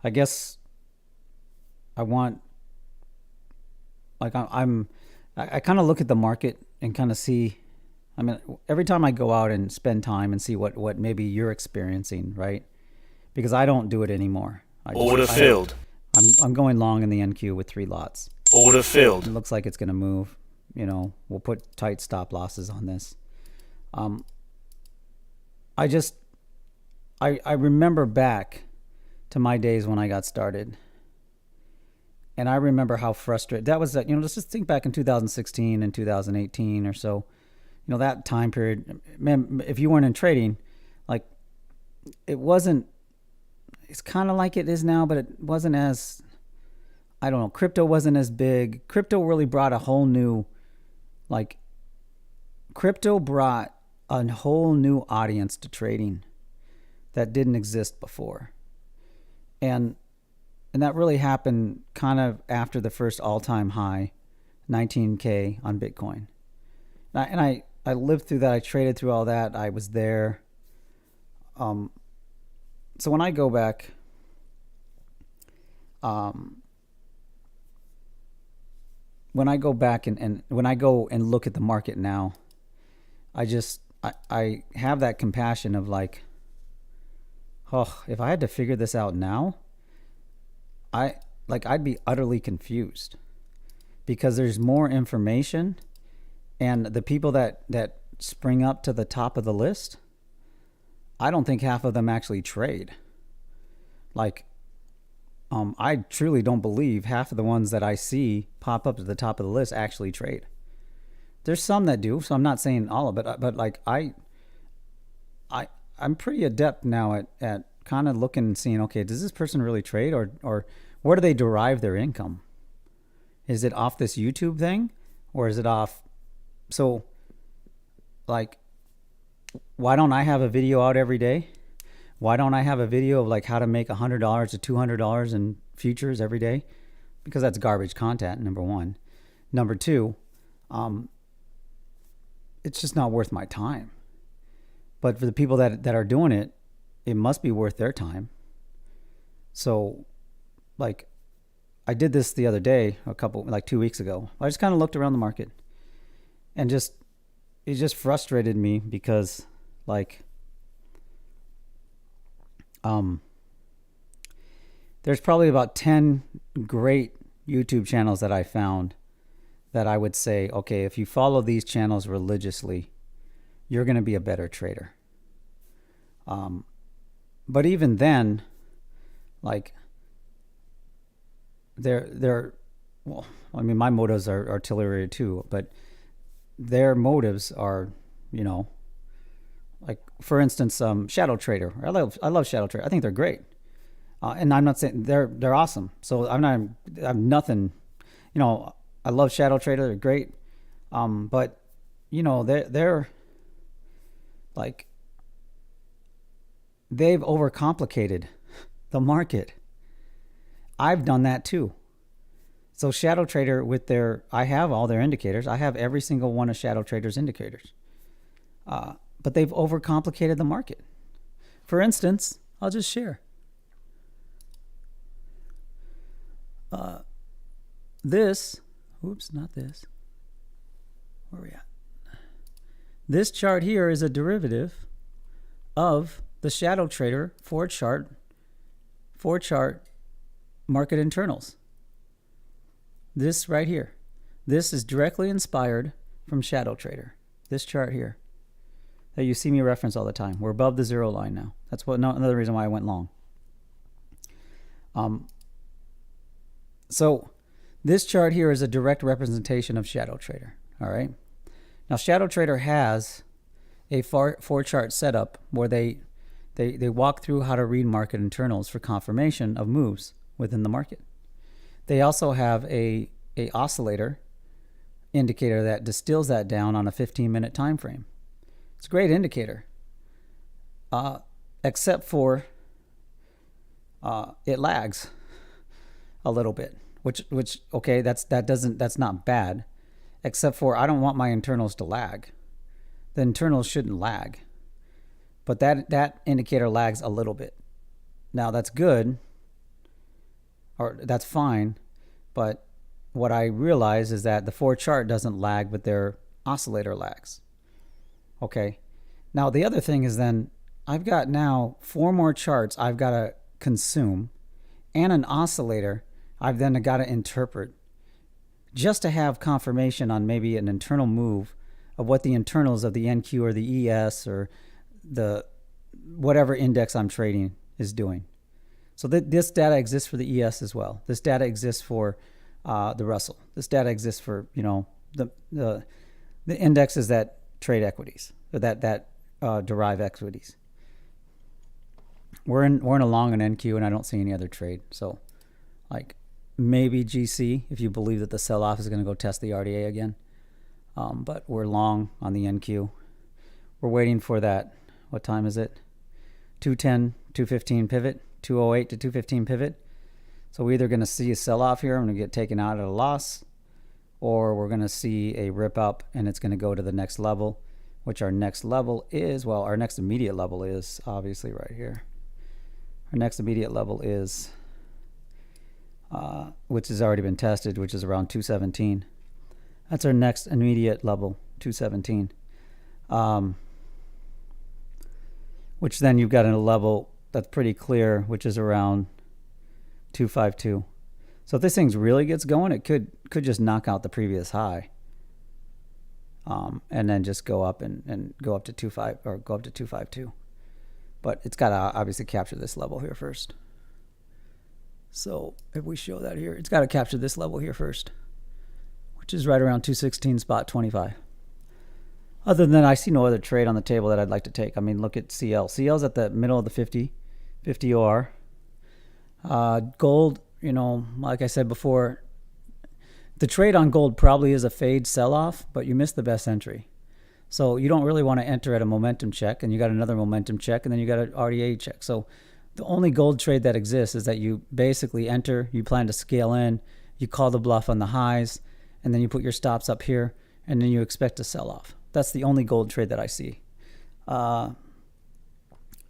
I guess I want, like, I kind of look at the market and kind of see, I mean, every time I go out and spend time and see what maybe you're experiencing, right? Because I don't do it anymore.
Order filled.
I'm going long in the NQ with 3 lots.
Order
It
filled.
looks like it's going to move. You know, we'll put tight stop losses on this. I remember back to my days when I got started. And I remember how frustrated that was. That, you know, let's just think back in 2016 and 2018 or so. You know, that time period, man, if you weren't in trading, like, it wasn't, it's kind of like it is now, but it wasn't as, I don't know, crypto wasn't as big. Crypto really brought a whole new, like, crypto brought a whole new audience to trading that didn't exist before. And that really happened kind of after the first all-time high, 19K on Bitcoin. And I lived through that. I traded through all that. I was there. So when I go back, and when I go and look at the market now, I have that compassion of like, oh, if I had to figure this out now, I'd be utterly confused, because there's more information, and the people that spring up to the top of the list, I don't think half of them actually trade. Like, I truly don't believe half of the ones that I see pop up to the top of the list actually trade. There's some that do, so I'm not saying all of it, but like I'm pretty adept now at kind of looking and seeing, okay, does this person really trade, or where do they derive their income? Is it off this YouTube thing, or is it off? So, like, why don't I have a video out every day? Why don't I have a video of like how to make $100 to $200 in futures every day? Because that's garbage content, number one. Number two, it's just not worth my time. But for the people that are doing it, it must be worth their time. So, like, I did this the other day, 2 weeks ago. I just kind of looked around the market, and it just frustrated me because, like, there's probably about 10 great YouTube channels that I found that I would say, okay, if you follow these channels religiously, you're going to be a better trader. But even then, like, well, I mean, my motives are artillery too, but their motives are, you know, like, for instance, Shadow Trader. I love Shadow Trader. I think they're great. And I'm not saying they're awesome. So I'm nothing, you know, I love Shadow Trader. They're great. But, you know, they're like, they've overcomplicated the market. I've done that too. So Shadow Trader I have all their indicators. I have every single one of Shadow Trader's indicators. But they've overcomplicated the market. For instance, I'll just share. Not this. Where are we at? This chart here is a derivative of the Shadow Trader four chart market internals. This right here. This is directly inspired from Shadow Trader. This chart here that you see me reference all the time. We're above the zero line now. That's another reason why I went long. So this chart here is a direct representation of Shadow Trader. All right. Now Shadow Trader has a four chart setup where they walk through how to read market internals for confirmation of moves within the market. They also have a oscillator indicator that distills that down on a 15-minute time frame. It's a great indicator, except for it lags a little bit, which okay, that's not bad, except for I don't want my internals to lag. The internals shouldn't lag, but that indicator lags a little bit. Now that's good, or that's fine, but what I realize is that the four chart doesn't lag, but their oscillator lags. Okay. Now the other thing is then I've got now 4 more charts I've got to consume and an oscillator I've then got to interpret just to have confirmation on maybe an internal move of what the internals of the NQ or the ES or the whatever index I'm trading is doing. So this data exists for the ES as well. This data exists for the Russell. This data exists for, you know, the indexes that trade equities or that derive equities. We're in a long on NQ, and I don't see any other trade. So, like maybe GC if you believe that the sell-off is going to go test the RDA again. But we're long on the NQ. We're waiting for that. What time is it? 210, 215 pivot, 208 to 215 pivot. So we're either going to see a sell-off here, I'm going to get taken out at a loss, or we're going to see a rip up and it's going to go to the next level, which our next level is, well, our next immediate level is obviously right here. Our next immediate level is, which has already been tested, which is around 217. That's our next immediate level, 217. Which then you've got a level that's pretty clear, which is around 252. So if this thing really gets going, it could just knock out the previous high, and then just go up and go up to 25 or go up to 252. But it's got to obviously capture this level here first. So if we show that here, it's got to capture this level here first, which is right around 216 spot 25. Other than that, I see no other trade on the table that I'd like to take. I mean, look at CL. CL's at the middle of the 50 OR. Gold, you know, like I said before, the trade on gold probably is a fade sell-off, but you missed the best entry. So you don't really want to enter at a momentum check, and you got another momentum check, and then you got an RDA check. So the only gold trade that exists is that you basically enter, you plan to scale in, you call the bluff on the highs, and then you put your stops up here, and then you expect to sell off. That's the only gold trade that I see.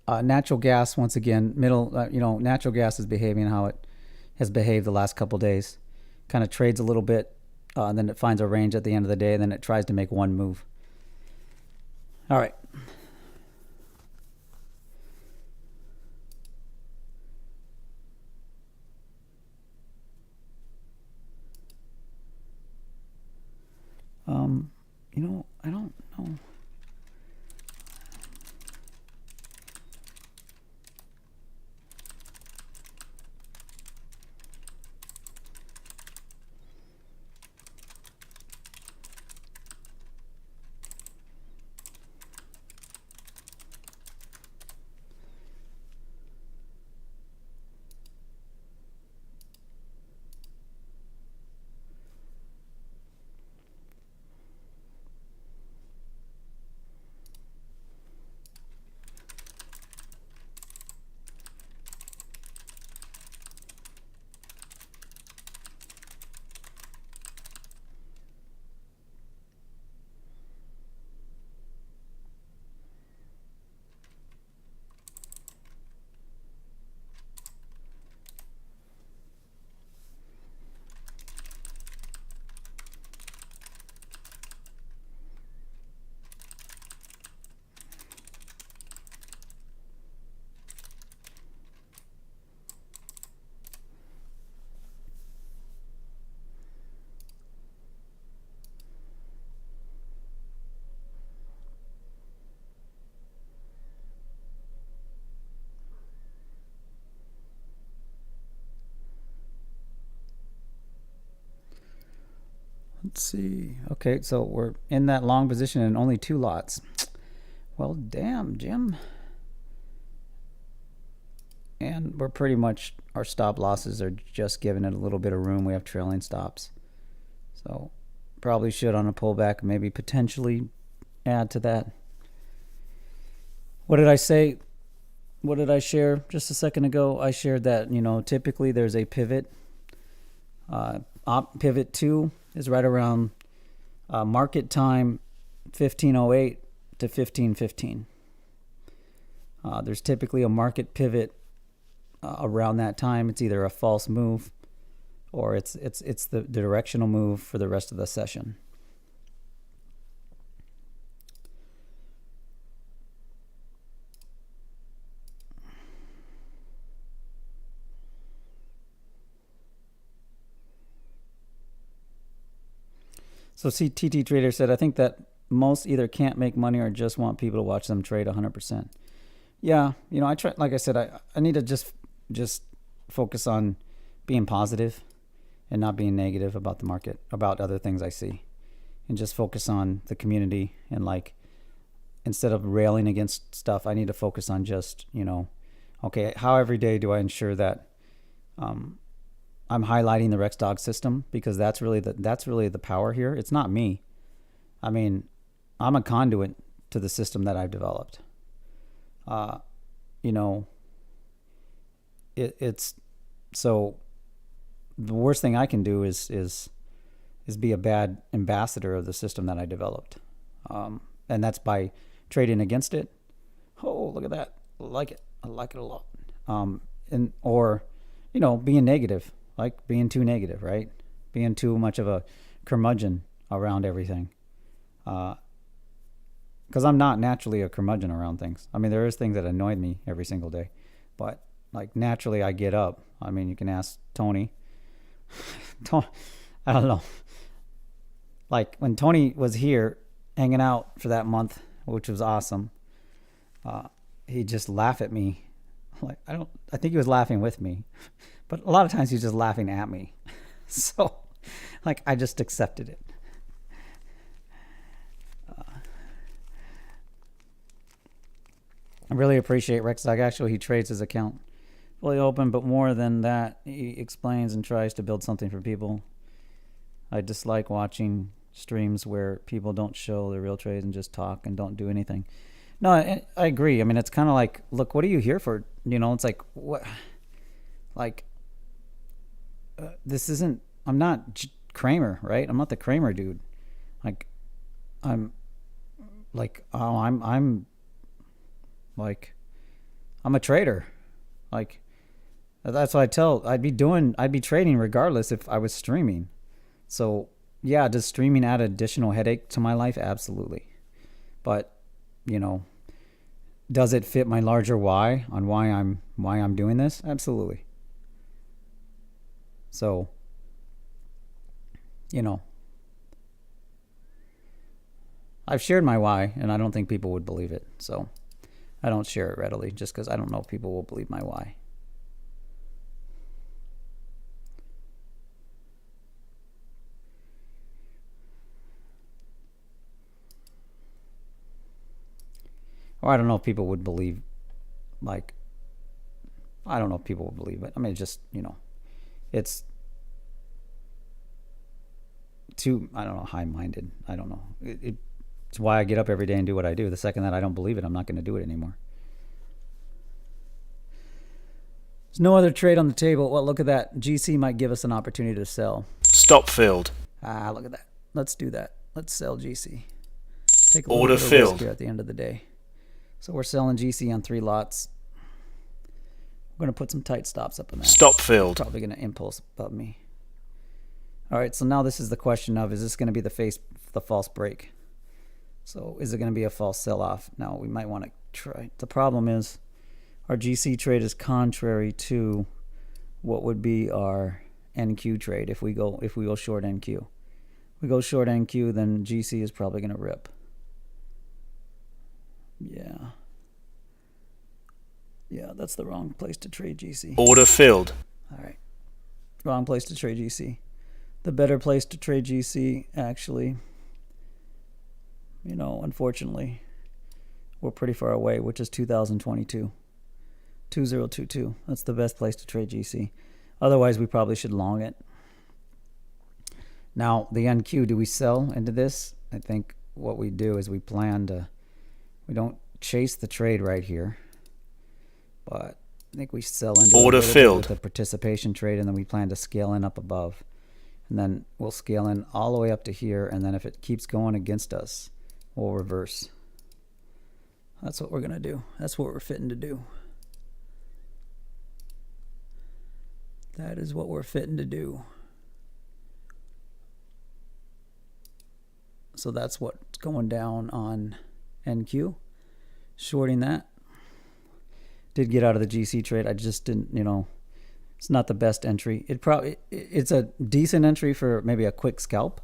Natural gas, once again, natural gas is behaving how it has behaved the last couple days. Kind of trades a little bit, and then it finds a range at the end of the day, and then it tries to make one move. All right. I don't know. Let's see. Okay, so we're in that long position and only 2 lots. Well, damn, Jim. And we're pretty much, our stop losses are just giving it a little bit of room. We have trailing stops. So probably should on a pullback maybe potentially add to that. What did I say? What did I share just a second ago? I shared that, typically there's a pivot. Pivot 2 is right around market time 1508 to 1515. There's typically a market pivot around that time. It's either a false move or it's the directional move for the rest of the session. So CTT Trader said, I think that most either can't make money or just want people to watch them trade 100%. Yeah, I try. Like I said, I need to just focus on being positive and not being negative about the market, about other things I see, and just focus on the community. And like, instead of railing against stuff, I need to focus on just, okay, how every day do I ensure that I'm highlighting the Rex Dog system, because that's really the power here. It's not me. I mean, I'm a conduit to the system that I've developed. It's so the worst thing I can do is be a bad ambassador of the system that I developed, and that's by trading against it. Oh, look at that! I like it a lot. Or being negative, like being too negative, right? Being too much of a curmudgeon around everything. Because I'm not naturally a curmudgeon around things. I mean, there is things that annoy me every single day, but like naturally I get up. I mean, you can ask Tony. I don't know. Like when Tony was here hanging out for that month, which was awesome, he'd just laugh at me. Like I think he was laughing with me, but a lot of times he's just laughing at me. So like I just accepted it. I really appreciate Rex Dog. Actually, he trades his account fully open, but more than that, he explains and tries to build something for people. I dislike watching streams where people don't show their real trades and just talk and don't do anything. No, I agree. I mean, it's kind of like, look, what are you here for? It's like, what? Like, this isn't, I'm not Kramer, right? I'm not the Kramer dude. Like, I'm like, oh, I'm like, I'm a trader. Like, that's what I'd be trading regardless if I was streaming. So yeah, does streaming add additional headache to my life? Absolutely. But, does it fit my larger why on why I'm doing this? Absolutely. So, I've shared my why and I don't think people would believe it. So I don't share it readily just because I don't know if people will believe my why. Or I don't know if people would believe, like, I don't know if people would believe it. I mean, just, it's too, I don't know, high-minded. I don't know. It's why I get up every day and do what I do. The second that I don't believe it, I'm not going to do it anymore. There's no other trade on the table. Well, look at that. GC might give us an opportunity to sell.
Stop filled.
Look at that. Let's do that. Let's sell GC. Take a
Order
little bit of risk
filled.
here at the end of the day. So we're selling GC on 3 lots. We're going to put some tight stops up in that.
Stop filled.
Probably going to impulse above me. All right, so now this is the question of, is this going to be the false break? So is it going to be a false sell-off? Now, we might want to try. The problem is our GC trade is contrary to what would be our NQ trade if we go short NQ. If we go short NQ, then GC is probably going to rip. Yeah, that's the wrong place to trade GC.
Order filled.
All right. Wrong place to trade GC. The better place to trade GC, actually, unfortunately, we're pretty far away, which is 2022. 2022. That's the best place to trade GC. Otherwise, we probably should long it. Now, the NQ, do we sell into this? I think what we do is we don't chase the trade right here, but I think we sell into
Order filled.
with a participation trade, and then we plan to scale in up above. And then we'll scale in all the way up to here, and then if it keeps going against us, we'll reverse. That's what we're going to do. That's what we're fitting to do. That is what we're fitting to do. So that's what's going down on NQ. Shorting that. Did get out of the GC trade. I just didn't, it's not the best entry. It's a decent entry for maybe a quick scalp.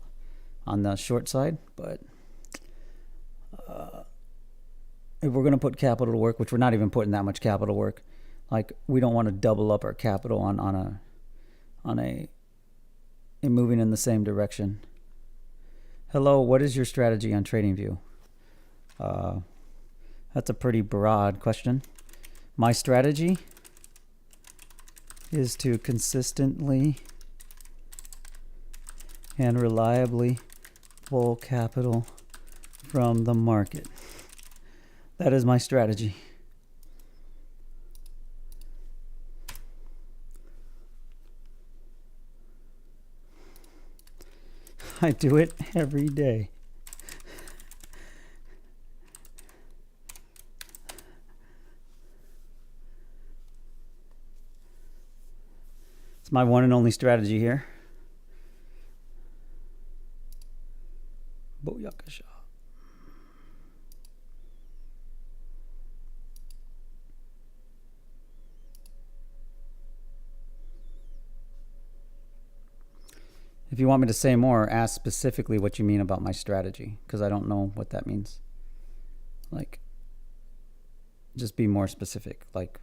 on the short side, but if we're going to put capital to work, which we're not even putting that much capital to work, like we don't want to double up our capital on moving in the same direction. Hello, what is your strategy on TradingView? That's a pretty broad question. My strategy is to consistently and reliably pull capital from the market. That is my strategy. I do it every day. It's my one and only strategy here. Booyakasha. If you want me to say more, ask specifically what you mean about my strategy, because I don't know what that means. Like, just be more specific. Like,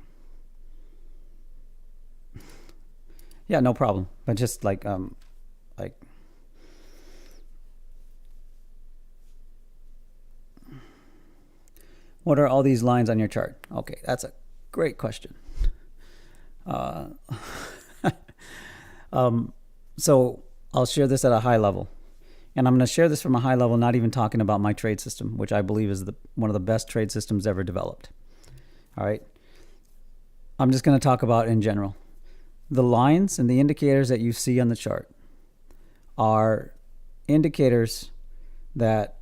yeah, no problem. But just like what are all these lines on your chart? Okay, that's a great question. So I'll share this at a high level. And I'm going to share this from a high level, not even talking about my trade system, which I believe is one of the best trade systems ever developed. All right. I'm just going to talk about in general. The lines and the indicators that you see on the chart are indicators that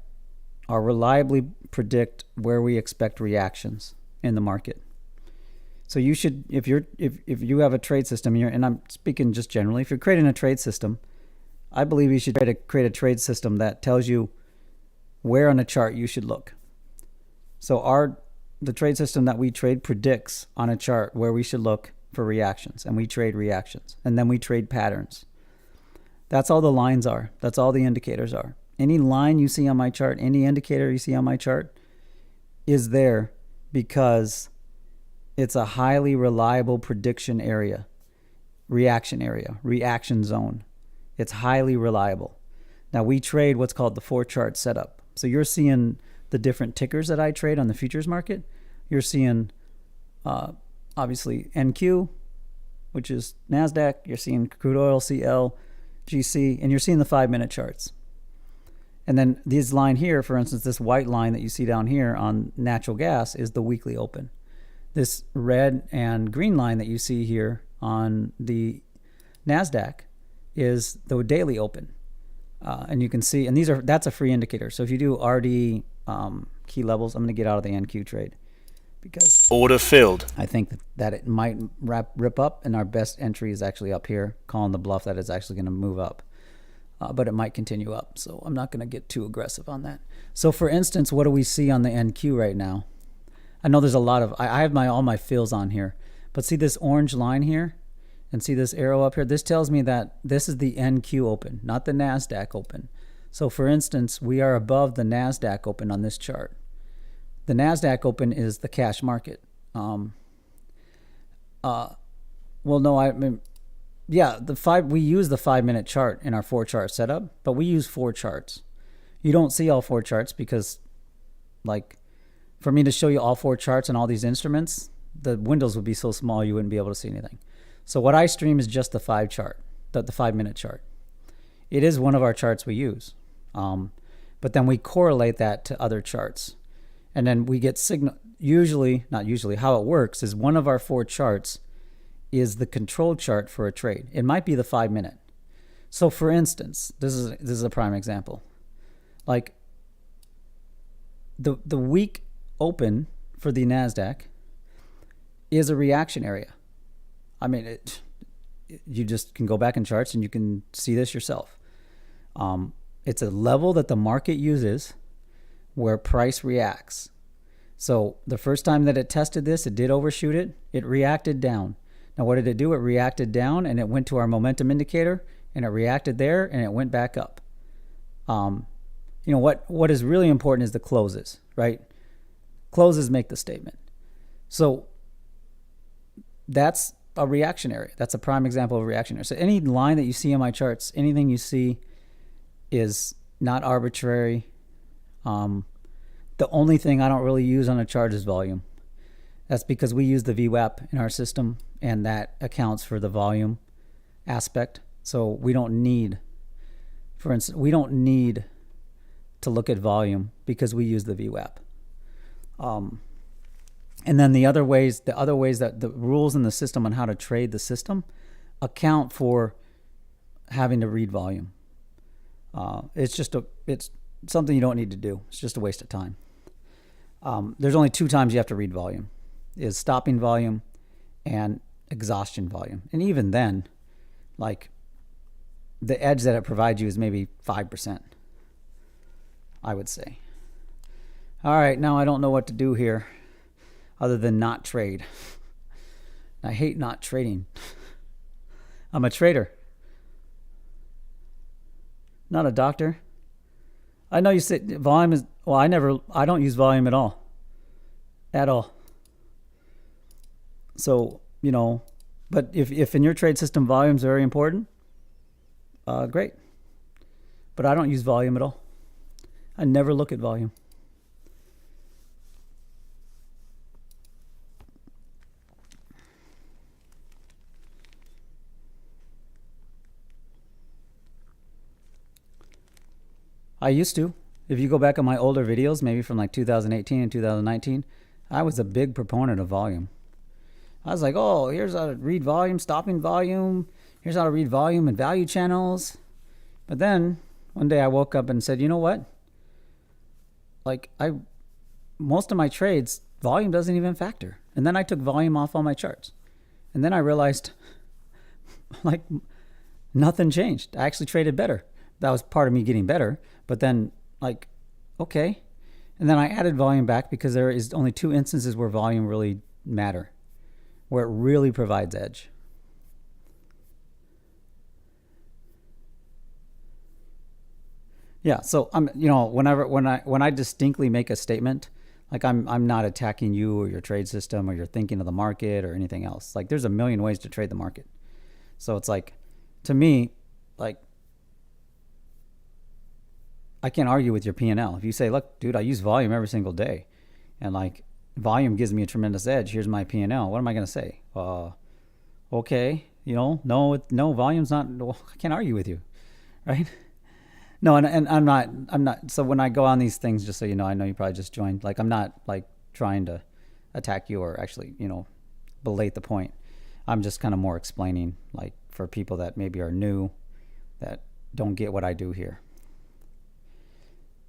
are reliably predict where we expect reactions in the market. So you should, if you have a trade system, and I'm speaking just generally, if you're creating a trade system, I believe you should try to create a trade system that tells you where on a chart you should look. So the trade system that we trade predicts on a chart where we should look for reactions, and we trade reactions, and then we trade patterns. That's all the lines are. That's all the indicators are. Any line you see on my chart, any indicator you see on my chart is there because it's a highly reliable prediction area, reaction zone. It's highly reliable. Now we trade what's called the 4-chart setup. So you're seeing the different tickers that I trade on the futures market. You're seeing obviously NQ, which is Nasdaq. You're seeing crude oil, CL, GC, and you're seeing the 5-minute charts. And then this line here, for instance, this white line that you see down here on natural gas is the weekly open. This red and green line that you see here on the Nasdaq is the daily open. And you can see, and that's a free indicator. So if you do RD key levels, I'm going to get out of the NQ trade because
Order filled.
I think that it might rip up, and our best entry is actually up here, calling the bluff that it's actually going to move up. But it might continue up, so I'm not going to get too aggressive on that. So for instance, what do we see on the NQ right now? I know there's a lot of, I have all my fills on here, but see this orange line here? And see this arrow up here? This tells me that this is the NQ open, not the NASDAQ open. So for instance, we are above the NASDAQ open on this chart. The NASDAQ open is the cash market. Well, no, I mean, yeah, we use the 5-minute chart in our 4-chart setup, but we use 4 charts. You don't see all 4 charts because, like, for me to show you all 4 charts and all these instruments, the windows would be so small you wouldn't be able to see anything. So what I stream is just the 5-minute chart. It is one of our charts we use, but then we correlate that to other charts, and then we get signal. Not usually. How it works is one of our 4 charts is the control chart for a trade. It might be the 5-minute. So for instance, this is a prime example. Like the week open for the Nasdaq is a reaction area. I mean, you just can go back in charts and you can see this yourself. It's a level that the market uses where price reacts. So the first time that it tested this, it did overshoot it. It reacted down. Now, what did it do? It reacted down and it went to our momentum indicator and it reacted there and it went back up. You know, what is really important is the closes, right? Closes make the statement. So that's a reactionary. That's a prime example of a reactionary. So any line that you see on my charts, anything you see is not arbitrary. The only thing I don't really use on a chart is volume. That's because we use the VWAP in our system, and that accounts for the volume aspect. So we don't need, for instance, we don't need to look at volume because we use the VWAP. And then the other ways that the rules in the system on how to trade the system account for having to read volume. It's something you don't need to do. It's just a waste of time. There's only 2 times you have to read volume, is stopping volume and exhaustion volume. And even then, like, the edge that it provides you is maybe 5%, I would say. All right, now I don't know what to do here other than not trade. I hate not trading. I'm a trader, not a doctor. I know you say volume is, well, I don't use volume at all. At all. So, you know, but if in your trade system volume is very important, great. But I don't use volume at all. I never look at volume. I used to. If you go back on my older videos, maybe from like 2018 and 2019, I was a big proponent of volume. I was like, oh, here's how to read volume, stopping volume. Here's how to read volume and value channels. But then one day I woke up and said, you know what? Like, most of my trades, volume doesn't even factor. And then I took volume off all my charts. And then I realized, like, nothing changed. I actually traded better. That was part of me getting better. But then, like, okay. And then I added volume back because there is only 2 instances where volume really matter, where it really provides edge. Yeah, so I'm, you know, when I distinctly make a statement, like I'm not attacking you or your trade system or your thinking of the market or anything else. Like, there's a million ways to trade the market. So it's like, to me, like, I can't argue with your PnL. If you say, look, dude, I use volume every single day, and like, volume gives me a tremendous edge. Here's my PnL. What am I going to say? Okay, you know, no, volume's not. Well, I can't argue with you, right? No, and I'm not. So when I go on these things, just so you know, I know you probably just joined. Like, I'm not like trying to attack you or actually, you know, belate the point. I'm just kind of more explaining, like, for people that maybe are new, that don't get what I do here.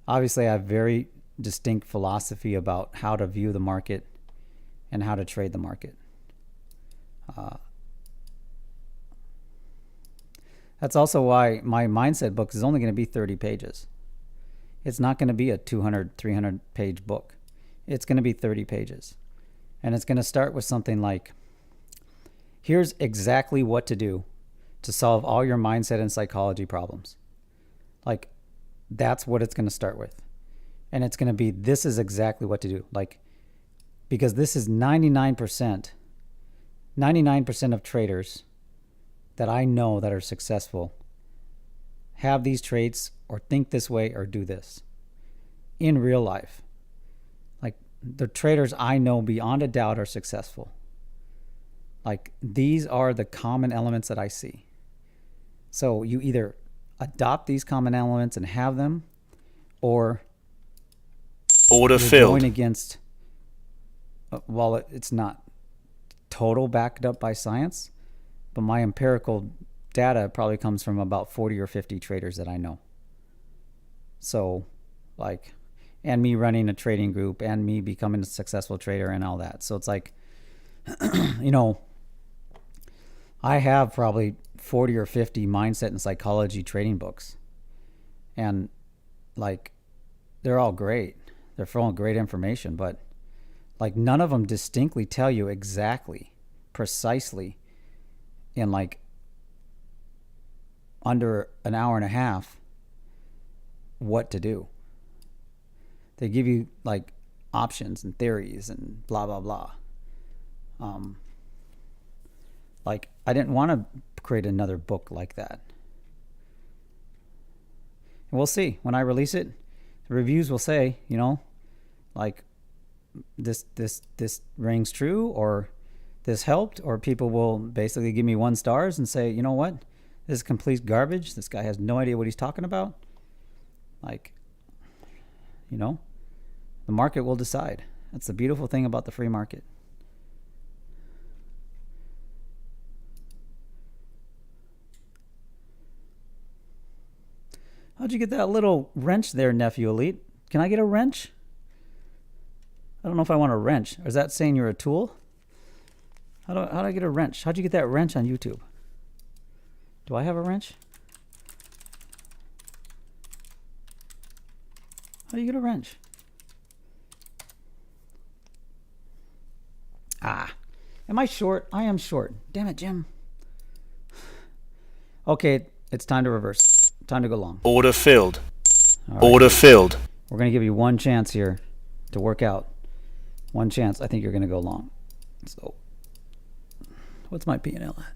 Obviously, I have very distinct philosophy about how to view the market and how to trade the market. That's also why my mindset book is only going to be 30 pages. It's not going to be a 200, 300 page book. It's going to be 30 pages. And it's going to start with something like, here's exactly what to do to solve all your mindset and psychology problems. Like, that's what it's going to start with. And it's going to be, this is exactly what to do. Like, because this is 99% of traders that I know that are successful have these traits or think this way or do this in real life. Like, the traders I know beyond a doubt are successful. Like, these are the common elements that I see. So you either adopt these common elements and have them, or
Order
you're
filled.
going against, while it's not total backed up by science, but my empirical data probably comes from about 40 or 50 traders that I know. So, like, and me running a trading group and me becoming a successful trader and all that. So it's like, you know, I have probably 40 or 50 mindset and psychology trading books. And, like, they're all great. They're full of great information, but, like, none of them distinctly tell you exactly, precisely, in like under an hour and a half, what to do. They give you like options and theories and blah blah blah. Like I didn't want to create another book like that. And we'll see when I release it. The reviews will say, you know, like this rings true, or this helped, or people will basically give me 1 stars and say, you know what, this is complete garbage. This guy has no idea what he's talking about. Like, you know, the market will decide. That's the beautiful thing about the free market. How'd you get that little wrench there, Nephew Elite? Can I get a wrench? I don't know if I want a wrench. Or is that saying you're a tool? How do I get a wrench? How'd you get that wrench on YouTube? Do I have a wrench? How do you get a wrench? Ah. Am I short? I am short. Damn it, Jim. Okay, it's time to reverse. Time to go long.
Order filled.
All right.
Order filled.
We're going to give you 1 chance here to work out. 1 chance. I think you're going to go long. So, what's my PnL at?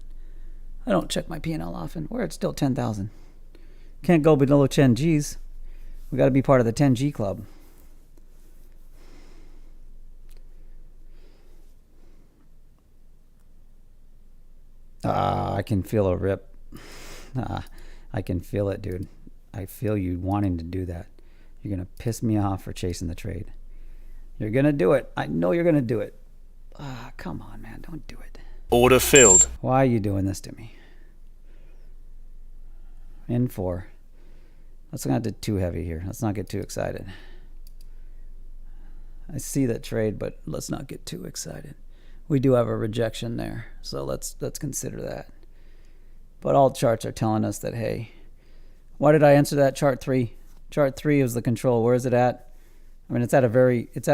I don't check my PnL often. We're at still 10,000. Can't go below 10 G's. We got to be part of the 10G club. I can feel a rip. I can feel it, dude. I feel you wanting to do that. You're going to piss me off for chasing the trade. You're going to do it. I know you're going to do it. Come on, man. Don't do it.
Order filled.
Why are you doing this to me? In 4. Let's not get too heavy here. Let's not get too excited. I see that trade, but let's not get too excited. We do have a rejection there, so let's consider that. But all charts are telling us that, hey, why did I answer that chart 3? Chart 3 is the control. Where is it at? I mean, it's at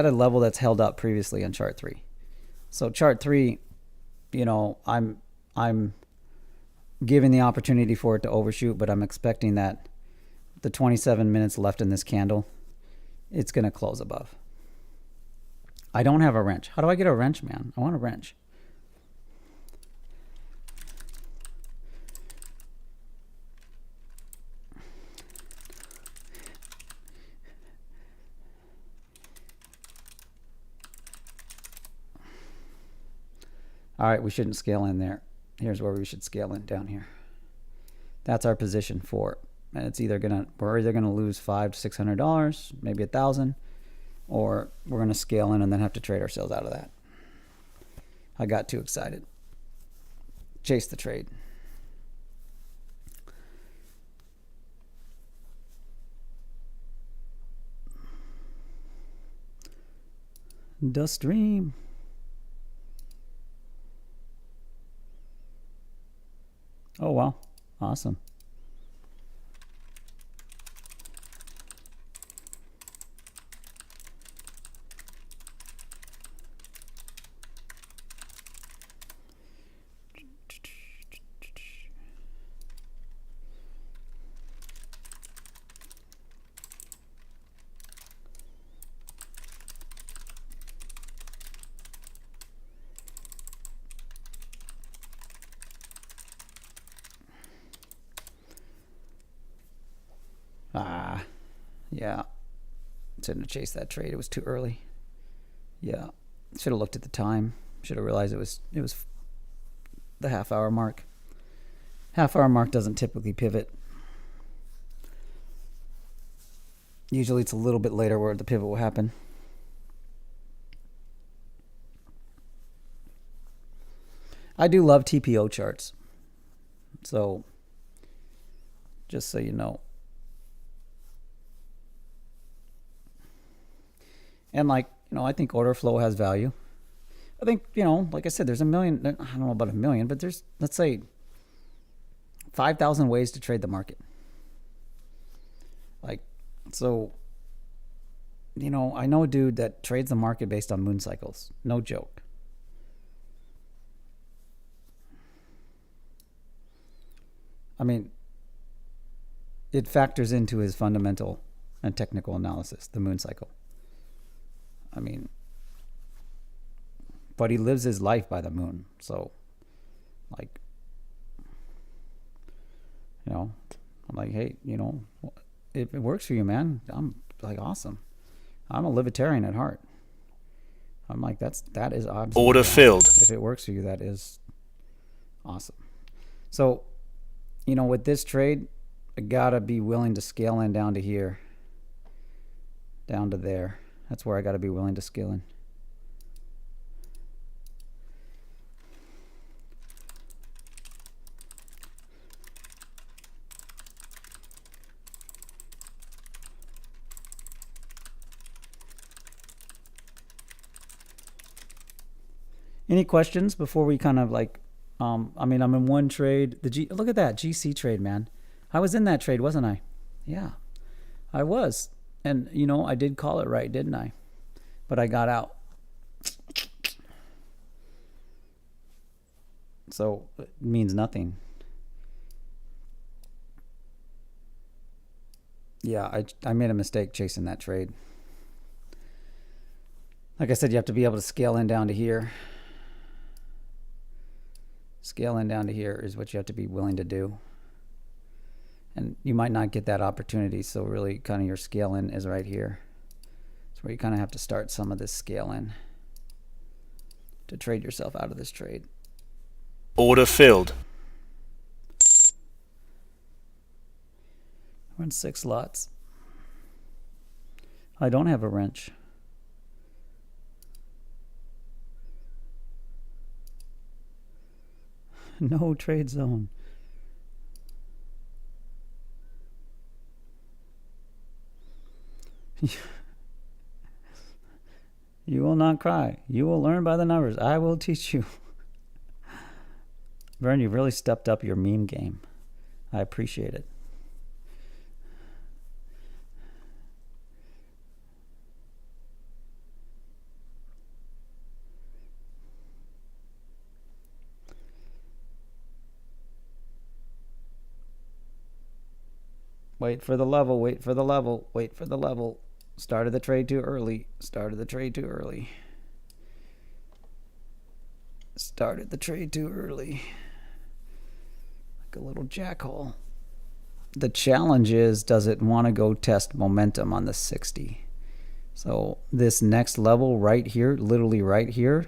a level that's held up previously on chart 3. So chart 3, you know, I'm giving the opportunity for it to overshoot, but I'm expecting that the 27 minutes left in this candle, it's going to close above. I don't have a wrench. How do I get a wrench, man? I want a wrench. All right, we shouldn't scale in there. Here's where we should scale in, down here. That's our position 4. And it's we're either gonna lose $500 to $600, maybe $1,000, or we're gonna scale in and then have to trade ourselves out of that. I got too excited. Chase the trade. The stream. Oh, wow. Awesome. Yeah. Shouldn't have chased that trade. It was too early. Yeah. Should have looked at the time. Should have realized it was the half-hour mark. Half-hour mark doesn't typically pivot. Usually it's a little bit later where the pivot will happen. I do love TPO charts. So, just so you know. And like, you know, I think order flow has value. I think, you know, like I said, there's a million, I don't know about a million, but there's, let's say, 5,000 ways to trade the market. Like, so, you know, I know a dude that trades the market based on moon cycles. No joke. I mean, it factors into his fundamental and technical analysis, the moon cycle. I mean, but he lives his life by the moon. So, like, you know, I'm like, hey, you know, if it works for you, man, I'm like, awesome. I'm a libertarian at heart. I'm like, that is absolutely
Order
awesome.
filled.
If it works for you, that is awesome. So, you know, with this trade, I gotta be willing to scale in down to here, down to there. That's where I gotta be willing to scale in. Any questions before we kind of like, I mean, I'm in one trade. Look at that GC trade, man. I was in that trade, wasn't I? Yeah, I was. And, you know, I did call it right, didn't I? But I got out. So it means nothing. Yeah, I made a mistake chasing that trade. Like I said, you have to be able to scale in down to here. Scale in down to here is what you have to be willing to do. And you might not get that opportunity, so really kind of your scale in is right here. It's where you kind of have to start some of this scale in to trade yourself out of this trade.
Order filled.
Run 6 lots. I don't have a wrench. No trade zone. You will not cry. You will learn by the numbers. I will teach you. Vern, you've really stepped up your meme game. I appreciate it. Wait for the level, wait for the level, wait for the level. Started the trade too early. Started the trade too early. Started the trade too early. Like a little jackhole. The challenge is, does it want to go test momentum on the 60? So this next level right here, literally right here,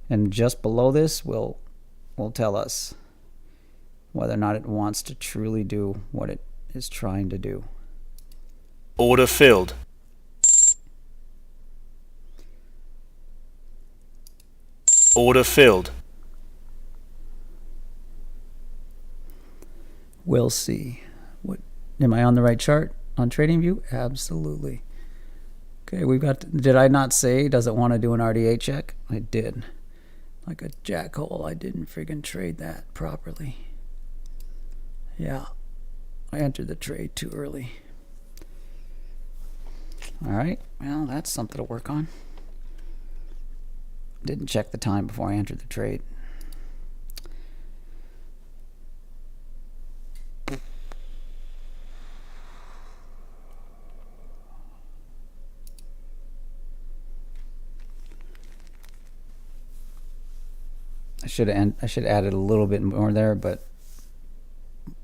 and just below this will tell us whether or not it wants to truly do what it is trying to do.
Order filled. Order filled.
We'll see. What, am I on the right chart on TradingView? Absolutely. Okay, we've got, did I not say, does it want to do an RDA check? I did. Like a jackhole, I didn't friggin' trade that properly. Yeah, I entered the trade too early. All right, well, that's something to work on. Didn't check the time before I entered the trade. I should have added a little bit more there, but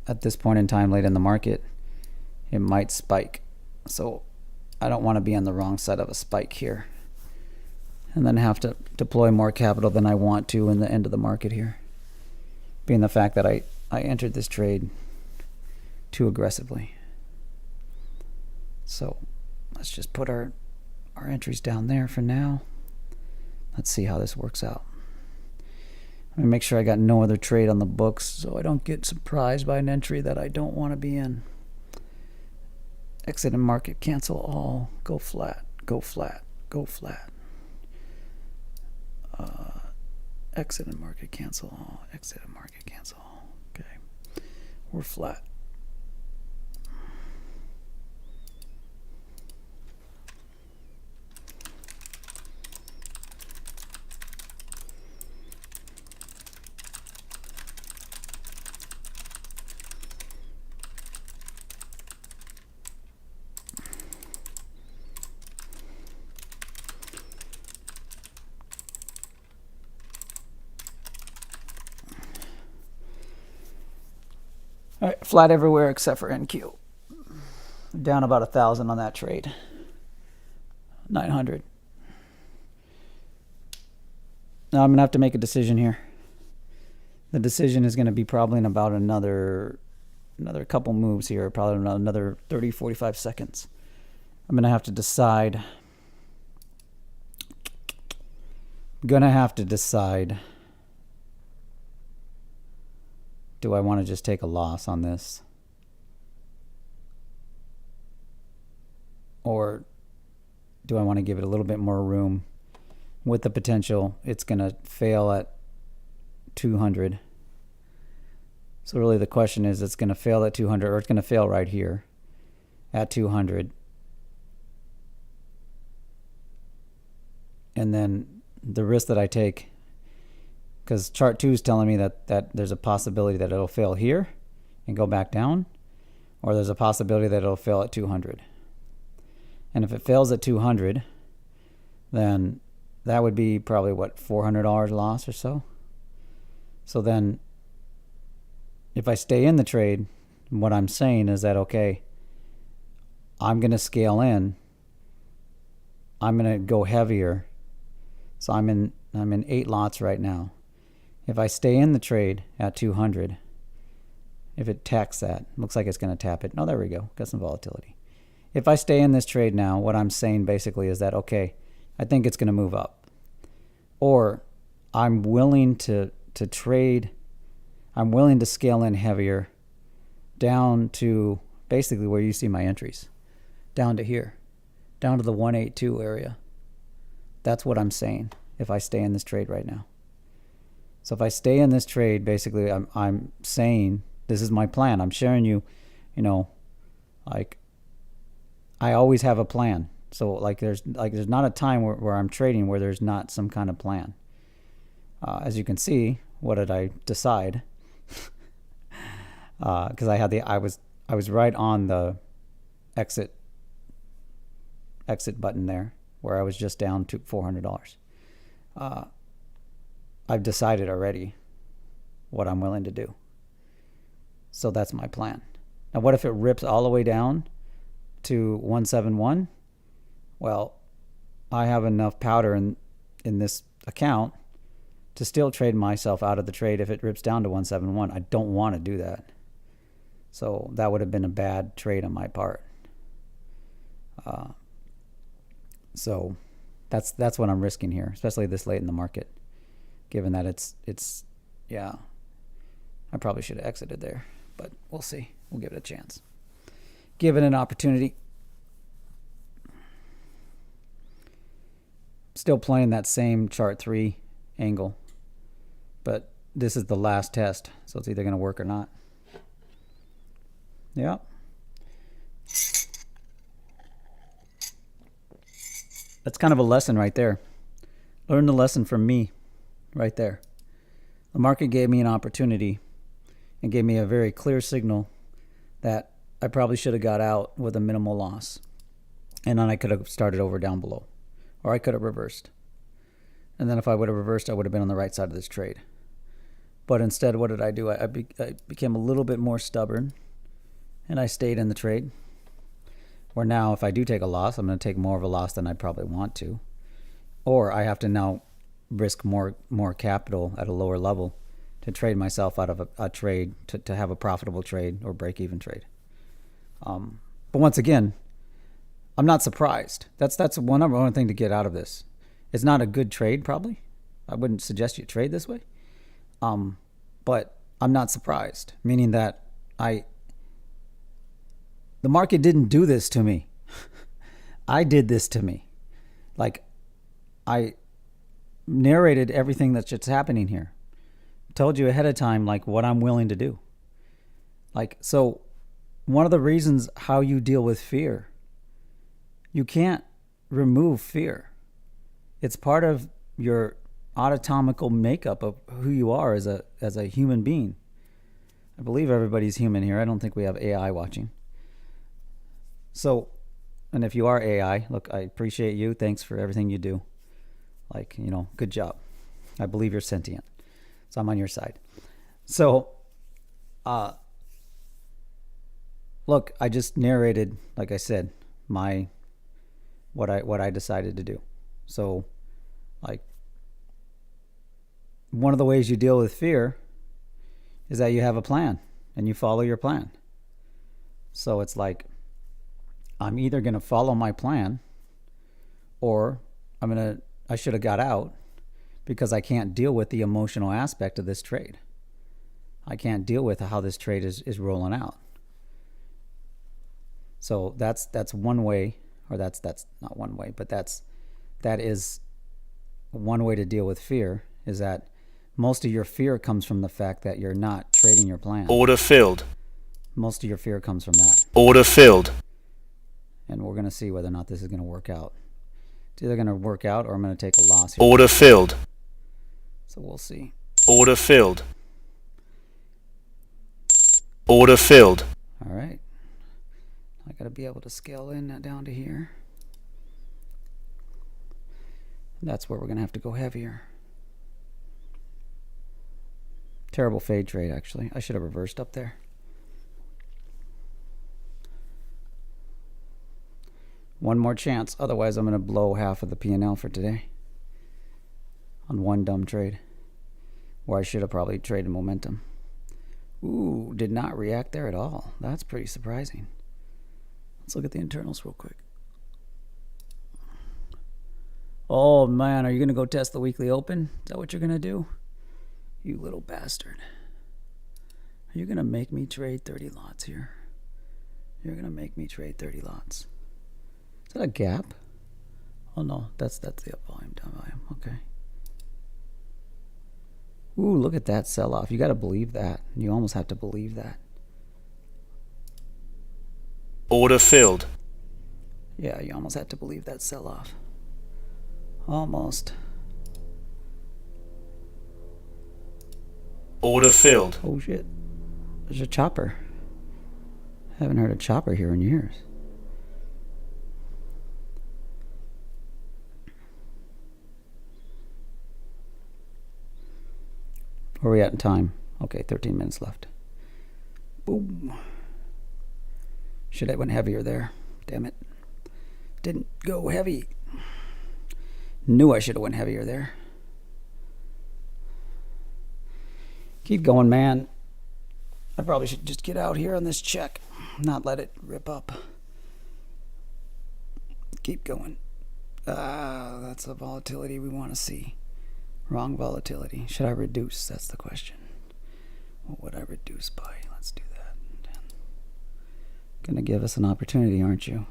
at this point in time, late in the market, it might spike. So I don't want to be on the wrong side of a spike here, and then have to deploy more capital than I want to in the end of the market here, being the fact that I entered this trade too aggressively. So let's just put our entries down there for now. Let's see how this works out. I'm gonna make sure I got no other trade on the books so I don't get surprised by an entry that I don't want to be in. Exit and market cancel all. Go flat, go flat, go flat. Exit and market cancel all. Exit and market cancel all. Okay, we're flat. All right, flat everywhere except for NQ. Down about 1,000 on that trade. 900. Now I'm gonna have to make a decision here. The decision is gonna be probably in about another couple moves here, probably another 30, 45 seconds. I'm gonna have to decide. Do I want to just take a loss on this? Or do I want to give it a little bit more room with the potential it's going to fail at 200? So really the question is, it's going to fail at 200 or it's going to fail right here at 200. And then the risk that I take, because chart 2 is telling me that there's a possibility that it'll fail here and go back down, or there's a possibility that it'll fail at 200. And if it fails at 200, then that would be probably, what, $400 loss or so? So then if I stay in the trade, what I'm saying is that, okay, I'm going to scale in. I'm going to go heavier. So I'm in 8 lots right now. If I stay in the trade at 200, if it taps that, looks like it's going to tap it. Oh, there we go. Got some volatility. If I stay in this trade now, what I'm saying basically is that, okay, I think it's going to move up. Or I'm willing to trade, I'm willing to scale in heavier down to basically where you see my entries, down to here, down to the 182 area. That's what I'm saying if I stay in this trade right now. So if I stay in this trade, basically I'm saying this is my plan. I'm sharing you, like, I always have a plan. So like there's not a time where I'm trading where there's not some kind of plan. As you can see, what did I decide? Because I was right on the exit button there, where I was just down to $400. I've decided already what I'm willing to do. So that's my plan. Now what if it rips all the way down to 171? Well, I have enough powder in this account to still trade myself out of the trade if it rips down to 171. I don't want to do that. So that would have been a bad trade on my part. So that's what I'm risking here, especially this late in the market, given that it's yeah, I probably should have exited there, but we'll see. We'll give it a chance. Give it an opportunity. Still playing that same chart 3 angle, but this is the last test, so it's either going to work or not. Yeah. That's kind of a lesson right there. Learn the lesson from me right there. The market gave me an opportunity and gave me a very clear signal that I probably should have got out with a minimal loss. And then I could have started over down below. Or I could have reversed. And then if I would have reversed, I would have been on the right side of this trade. But instead, what did I do? I became a little bit more stubborn. And I stayed in the trade. Where now, if I do take a loss, I'm going to take more of a loss than I probably want to. Or I have to now risk more capital at a lower level to trade myself out of a trade, to have a profitable trade or break-even trade. But once again, I'm not surprised. That's one thing to get out of this. It's not a good trade, probably. I wouldn't suggest you trade this way. But I'm not surprised, meaning that the market didn't do this to me. I did this to me. Like, I narrated everything that's just happening here. Told you ahead of time, like, what I'm willing to do. Like, so one of the reasons how you deal with fear, you can't remove fear. It's part of your anatomical makeup of who you are as a human being. I believe everybody's human here. I don't think we have AI watching. So, and if you are AI, look, I appreciate you. Thanks for everything you do. Like, good job. I believe you're sentient. So I'm on your side. So, look, I just narrated, like I said, my what I decided to do. So, like, one of the ways you deal with fear is that you have a plan and you follow your plan. So it's like, I'm either going to follow my plan, or I should have got out because I can't deal with the emotional aspect of this trade. I can't deal with how this trade is rolling out. So that's one way, or that's not one way, but that is one way to deal with fear, is that most of your fear comes from the fact that you're not trading your plan.
Order filled.
Most of your fear comes from that.
Order filled.
And we're going to see whether or not this is going to work out. It's either going to work out or I'm going to take a loss here.
Order filled.
So we'll see.
Order filled. Order filled.
All right. I got to be able to scale in that down to here. That's where we're going to have to go heavier. Terrible fade trade, actually. I should have reversed up there. One more chance. Otherwise, I'm going to blow half of the PnL for today on one dumb trade, where I should have probably traded momentum. Ooh, did not react there at all. That's pretty surprising. Let's look at the internals real quick. Oh, man, are you going to go test the weekly open? Is that what you're going to do? You little bastard. Are you going to make me trade 30 lots here? You're going to make me trade 30 lots. Is that a gap? Oh, no, that's the up volume, down volume. Okay. Ooh, look at that sell-off. You got to believe that. You almost have to believe that.
Order filled.
Yeah, you almost have to believe that sell-off. Almost.
Order filled.
Oh, shit. There's a chopper. Haven't heard a chopper here in years. Where are we at in time? Okay, 13 minutes left. Boom. Should have went heavier there. Damn it. Didn't go heavy. Knew I should have went heavier there. Keep going, man. I probably should just get out here on this check. Not let it rip up. Keep going. That's the volatility we want to see. Wrong volatility. Should I reduce? That's the question. What would I reduce by? Let's do that. Gonna give us an opportunity, aren't you?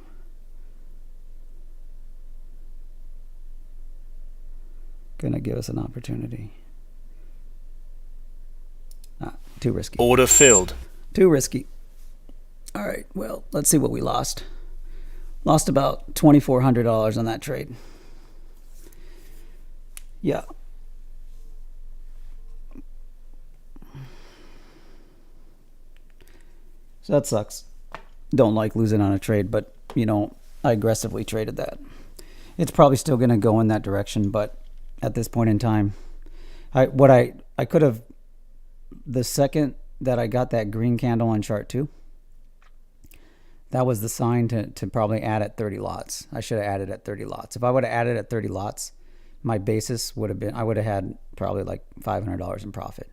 Gonna give us an opportunity. Too risky.
Order filled.
Too risky. All right, well, let's see what we lost. Lost about $2,400 on that trade. Yeah. So that sucks. Don't like losing on a trade, but, you know, I aggressively traded that. It's probably still going to go in that direction, but at this point in time, I could have, the second that I got that green candle on chart 2, that was the sign to probably add at 30 lots. I should have added at 30 lots. If I would have added at 30 lots, my basis would have been, I would have had probably like $500 in profit.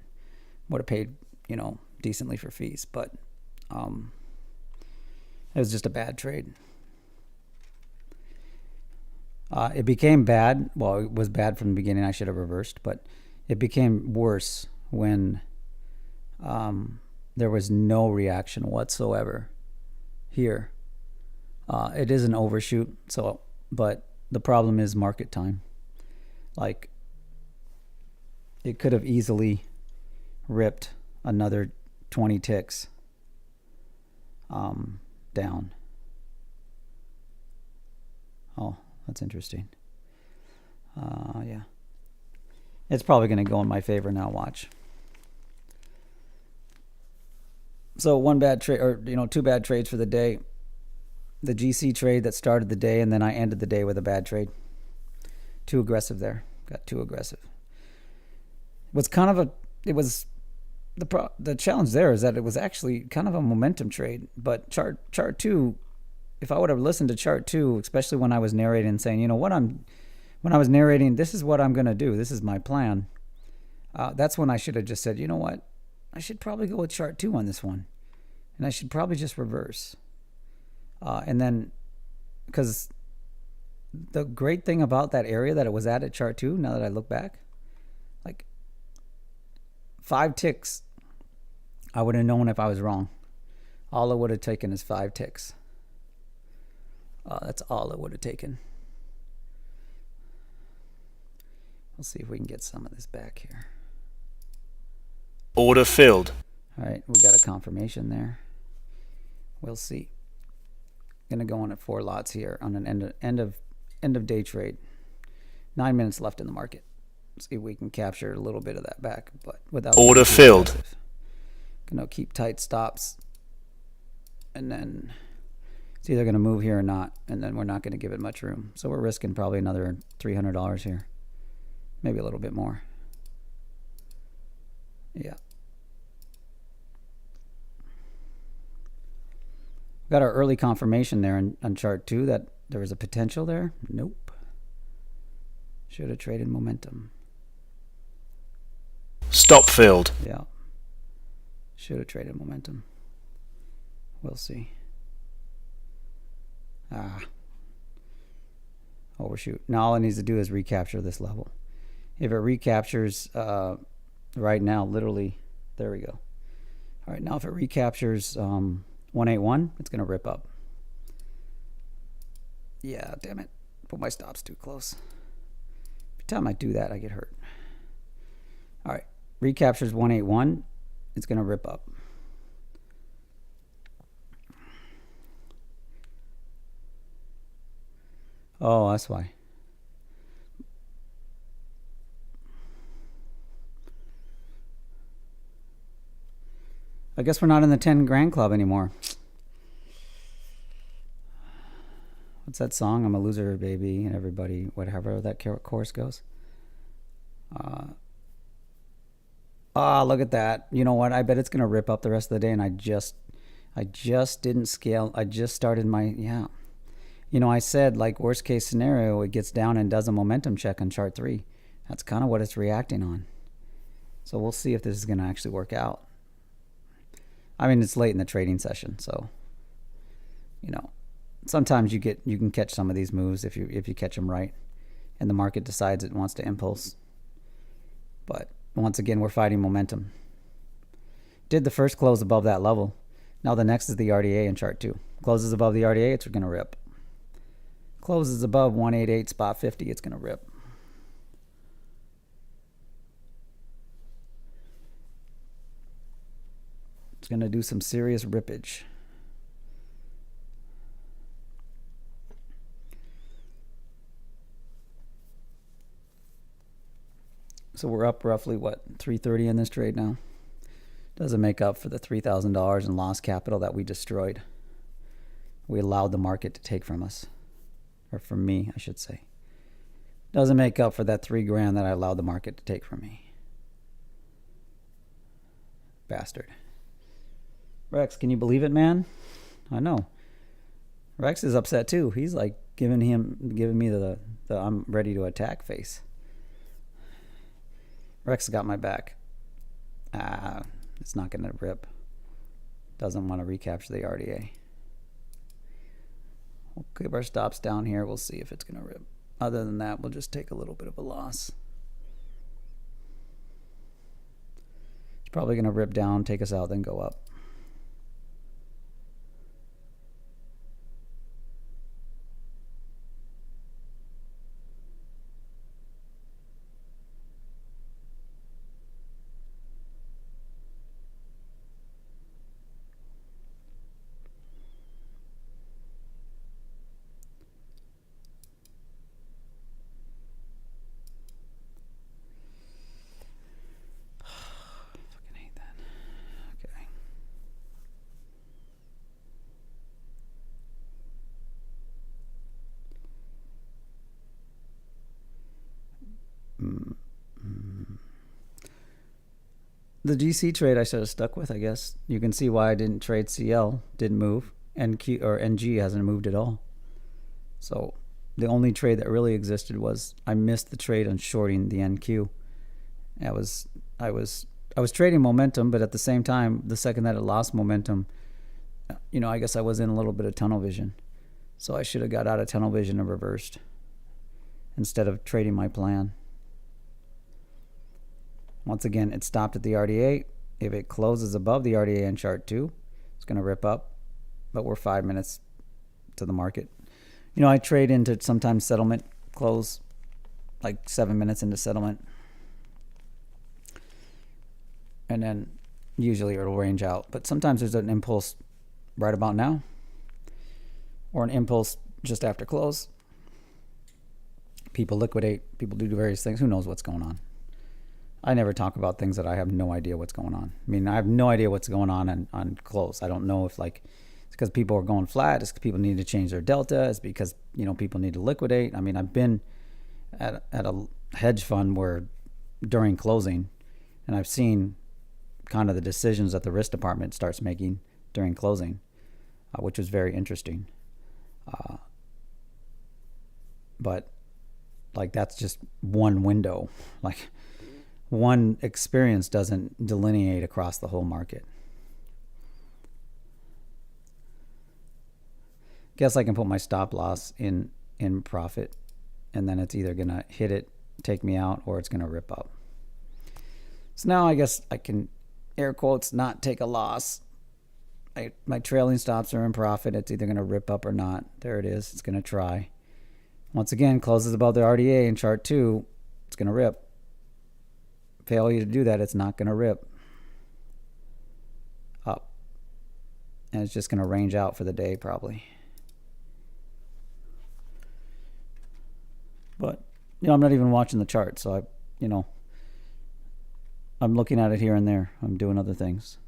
Would have paid, you know, decently for fees, but it was just a bad trade. It became bad. Well, it was bad from the beginning. I should have reversed, but it became worse when there was no reaction whatsoever here. It is an overshoot, so, but the problem is market time. Like, it could have easily ripped another 20 ticks down. Oh, that's interesting. Yeah. It's probably going to go in my favor now, watch. So one bad trade, or, you know, two bad trades for the day. The GC trade that started the day, and then I ended the day with a bad trade. Too aggressive there. Got too aggressive. It was kind of a, it was the challenge there is that it was actually kind of a momentum trade, but chart 2, if I would have listened to chart 2, especially when I was narrating and saying, you know what, when I was narrating, this is what I'm going to do, this is my plan, that's when I should have just said, you know what, I should probably go with chart 2 on this one, and I should probably just reverse. And then, because the great thing about that area that it was at chart 2, now that I look back, like 5 ticks, I would have known if I was wrong. All it would have taken is 5 ticks. That's all it would have taken. We'll see if we can get some of this back here.
Order filled.
All right, we got a confirmation there. We'll see. Gonna go on at 4 lots here on an end of day trade. 9 minutes left in the market. See if we can capture a little bit of that back, but without
Order filled.
aggressive. Gonna keep tight stops, and then it's either gonna move here or not, and then we're not gonna give it much room. So we're risking probably another $300 here, maybe a little bit more. Yeah. Got our early confirmation there on chart 2 that there was a potential there. Nope. Should have traded momentum.
Stop filled.
Yeah. Should have traded momentum. We'll see. Overshoot. Now all it needs to do is recapture this level. If it recaptures right now, literally, there we go. All right, now if it recaptures 181, it's going to rip up. Yeah, damn it. Put my stops too close. Every time I do that, I get hurt. All right, recaptures 181. It's going to rip up. Oh, that's why. I guess we're not in the 10 grand club anymore. What's that song? I'm a loser, baby, and everybody, whatever that chorus goes. Look at that. You know what? I bet it's going to rip up the rest of the day, and I just didn't scale. I just started my, yeah. You know, I said, like, worst case scenario, it gets down and does a momentum check on chart 3. That's kind of what it's reacting on. So we'll see if this is going to actually work out. I mean, it's late in the trading session, so, you know, sometimes you can catch some of these moves if you catch them right, and the market decides it wants to impulse. But once again, we're fighting momentum. Did the first close above that level. Now the next is the RDA in chart 2. Closes above the RDA, it's going to rip. Closes above 188 spot 50, it's going to rip. It's going to do some serious rippage. So we're up roughly, what, 330 in this trade now? Doesn't make up for the $3,000 in lost capital that we destroyed. We allowed the market to take from us. Or from me, I should say. Doesn't make up for that $3 grand that I allowed the market to take from me. Bastard. Rex, can you believe it, man? I know. Rex is upset too. He's like giving me the I'm ready to attack face. Rex got my back. It's not going to rip. Doesn't want to recapture the RDA. We'll keep our stops down here. We'll see if it's going to rip. Other than that, we'll just take a little bit of a loss. It's probably going to rip down, take us out, then go up. The GC trade I should have stuck with, I guess. You can see why I didn't trade CL, didn't move, NQ or NG hasn't moved at all. So the only trade that really existed was I missed the trade on shorting the NQ. I was trading momentum, but at the same time, the second that it lost momentum, I guess I was in a little bit of tunnel vision. So I should have got out of tunnel vision and reversed instead of trading my plan. Once again, it stopped at the RDA. If it closes above the RDA on chart 2, it's going to rip up, but we're 5 minutes to the market. I trade into sometimes settlement close, like 7 minutes into settlement. And then usually it'll range out. But sometimes there's an impulse right about now, or an impulse just after close. People liquidate, people do various things. Who knows what's going on? I never talk about things that I have no idea what's going on. I mean, I have no idea what's going on close. I don't know if it's because people are going flat. It's because people need to change their delta. It's because people need to liquidate. I mean, I've been at a hedge fund where during closing, and I've seen kind of the decisions that the risk department starts making during closing, which was very interesting. But that's just one window. One experience doesn't delineate across the whole market. Guess I can put my stop loss in profit, and then it's either gonna hit it, take me out, or it's gonna rip up. So now I guess I can, air quotes, not take a loss. My trailing stops are in profit. It's either gonna rip up or not. There it is. It's gonna try. Once again, closes above the RDA in chart 2. It's gonna rip. Failure to do that, it's not going to rip up, and it's just going to range out for the day probably. But I'm not even watching the chart, so I'm looking at it here and there. I'm doing other things.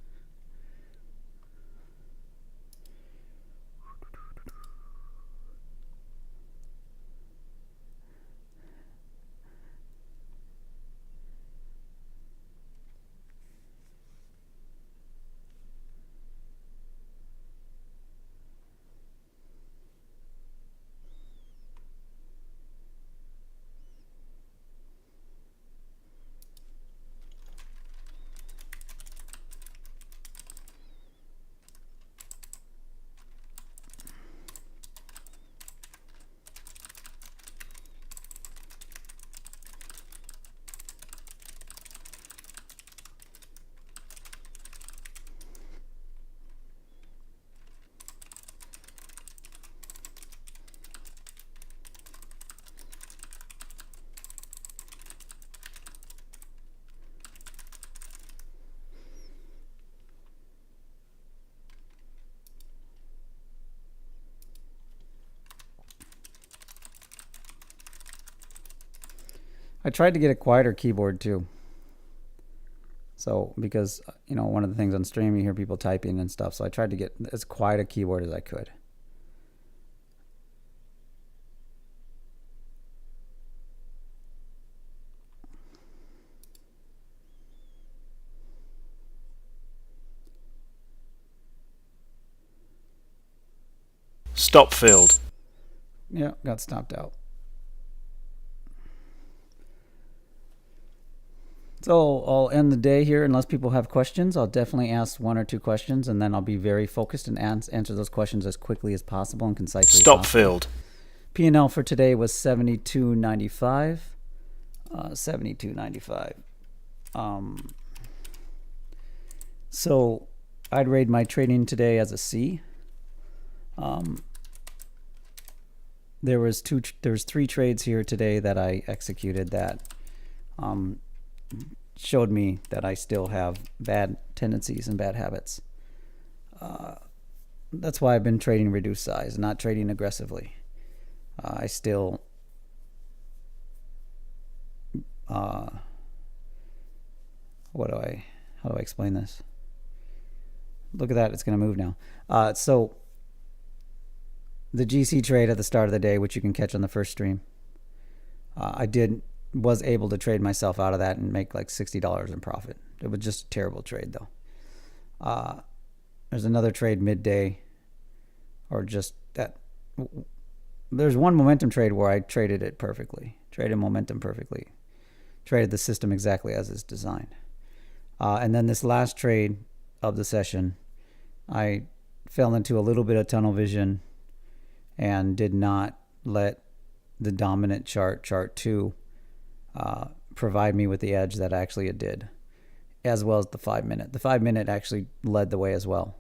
I tried to get a quieter keyboard too. So, because, one of the things on stream, you hear people typing and stuff. So I tried to get as quiet a keyboard as I could.
Stop filled.
Yeah, got stopped out. So I'll end the day here unless people have questions. I'll definitely ask 1 or 2 questions, and then I'll be very focused and answer those questions as quickly as possible and concisely.
Stop filled.
PnL for today was 72.95. 72.95. So I'd rate my trading today as a C. There was 3 trades here today that I executed that showed me that I still have bad tendencies and bad habits. That's why I've been trading reduced size, not trading aggressively. I still how do I explain this? Look at that, it's going to move now. So the GC trade at the start of the day, which you can catch on the first stream, was able to trade myself out of that and make like $60 in profit It was just a terrible trade though. There's another trade midday, or just that. There's one momentum trade where I traded it perfectly, traded momentum perfectly, traded the system exactly as it's designed. And then this last trade of the session, I fell into a little bit of tunnel vision and did not let the dominant chart 2, provide me with the edge that actually it did, as well as the 5-minute. The 5-minute actually led the way as well.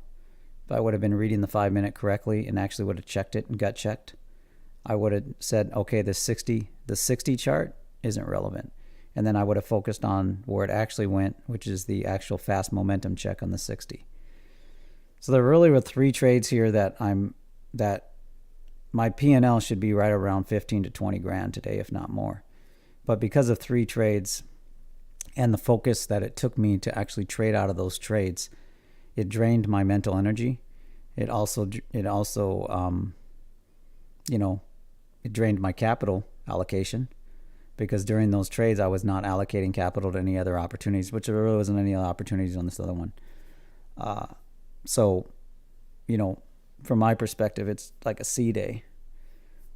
If I would have been reading the 5-minute correctly and actually would have checked it and got checked, I would have said, okay, the 60 chart isn't relevant. And then I would have focused on where it actually went, which is the actual fast momentum check on the 60. So there really were 3 trades here that my PnL should be right around 15 to 20 grand today, if not more. But because of 3 trades and the focus that it took me to actually trade out of those trades, it drained my mental energy. It also it drained my capital allocation, because during those trades I was not allocating capital to any other opportunities, which there really wasn't any other opportunities on this other one. So, from my perspective, it's like a C day.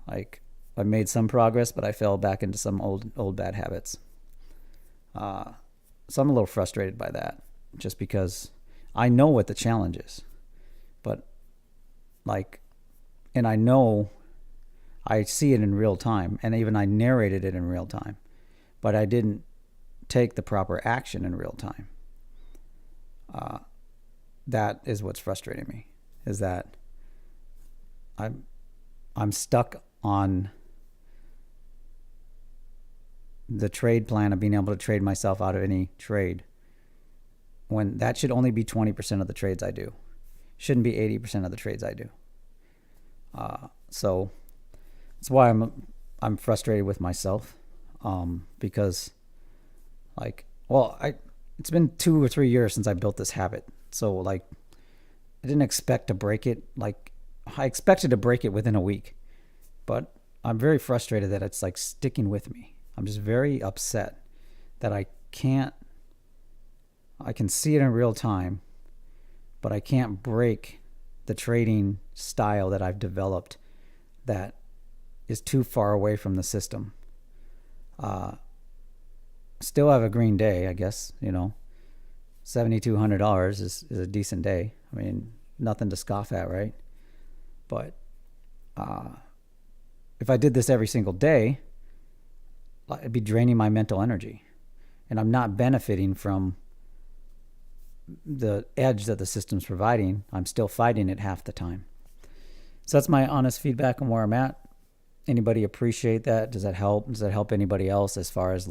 Like, I made some progress, but I fell back into some old bad habits. So I'm a little frustrated by that, just because I know what the challenge is, but and I know I see it in real time, and even I narrated it in real time, but I didn't take the proper action in real time. That is what's frustrating me, is that I'm stuck on the trade plan of being able to trade myself out of any trade, when that should only be 20% of the trades I do. Shouldn't be 80% of the trades I do. So that's why I'm frustrated with myself, because it's been 2 or 3 years since I built this habit. So I didn't expect to break it. I expected to break it within a week, but I'm very frustrated that it's sticking with me. I'm just very upset that I can see it in real time, but I can't break the trading style that I've developed that is too far away from the system. Still have a green day, I guess. $7,200 is a decent day. I mean, nothing to scoff at, right? But if I did this every single day, it'd be draining my mental energy, and I'm not benefiting from the edge that the system's providing. I'm still fighting it half the time. So that's my honest feedback on where I'm at. Anybody appreciate that? Does that help? Does that help anybody else as far as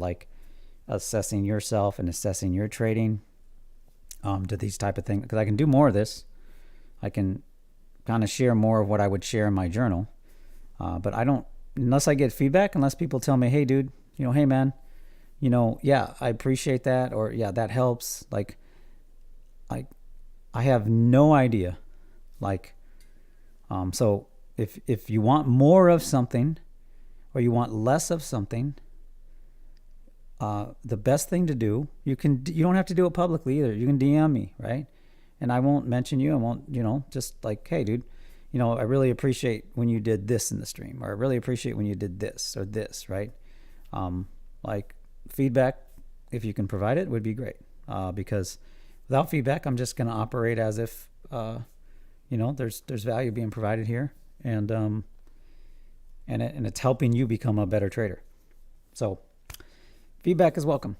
assessing yourself and assessing your trading to these type of things? Because I can do more of this. I can kind of share more of what I would share in my journal. But I don't, unless I get feedback, unless people tell me, hey dude, hey man, yeah, I appreciate that, or yeah, that helps. I have no idea. So if you want more of something, or you want less of something, the best thing to do, you don't have to do it publicly either. You can DM me, right? And I won't mention you. I won't, just hey dude, I really appreciate when you did this in the stream, or I really appreciate when you did this or this, right? Feedback, if you can provide it, would be great. Because without feedback, I'm just going to operate as if, there's value being provided here, and it's helping you become a better trader. So feedback is welcome.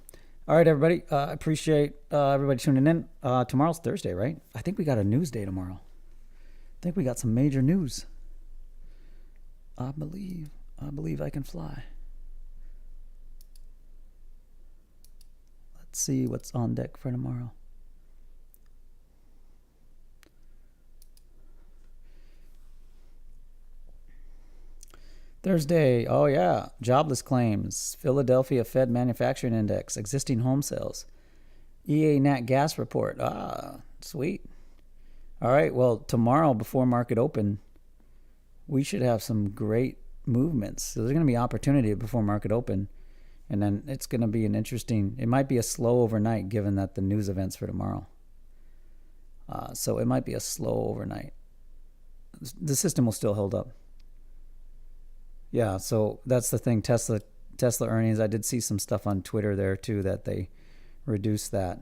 All right, everybody. I appreciate everybody tuning in. Tomorrow's Thursday, right? I think we got a news day tomorrow. I think we got some major news. I believe I can fly. Let's see what's on deck for tomorrow. Thursday, oh yeah, jobless claims, Philadelphia Fed Manufacturing Index, existing home sales, EA NatGas report. Sweet. All right, well, tomorrow before market open, we should have some great movements. So there's going to be opportunity before market open, And then it's going to be an interesting, it might be a slow overnight given that the news events for tomorrow. So it might be a slow overnight. The system will still hold up. Yeah, so that's the thing. Tesla earnings. I did see some stuff on Twitter there too that they reduced that.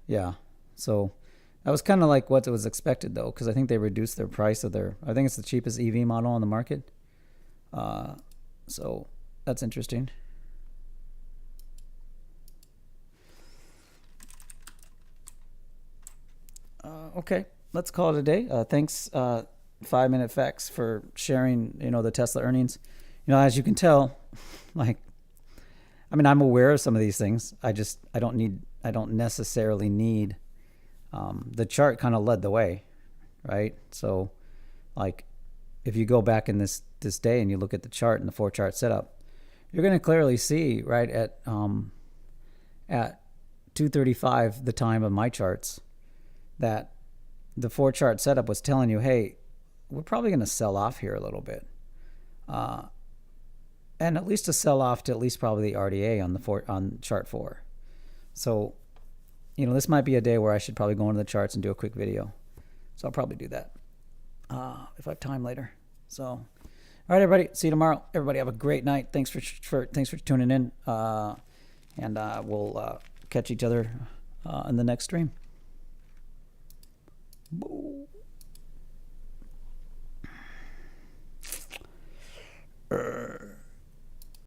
Yeah, so that was kind of like what was expected though, because I think they reduced their price of their. I think it's the cheapest EV model on the market. So that's interesting. Okay, let's call it a day. Thanks, 5 Minute Facts, for sharing, the Tesla earnings. As you can tell, I'm aware of some of these things. I don't necessarily need, the chart kind of led the way, right? So, if you go back in this day and you look at the chart and the 4-chart setup, you're going to clearly see right at 2:35, the time of my charts, that the 4-chart setup was telling you, hey, we're probably going to sell off here a little bit, and at least a sell off to at least probably the RDA on chart 4. So, this might be a day where I should probably go into the charts and do a quick video. So I'll probably do that if I have time later. So, all right, everybody. See you tomorrow. Everybody have a great night. Thanks for tuning in, and we'll catch each other in the next stream. Boo.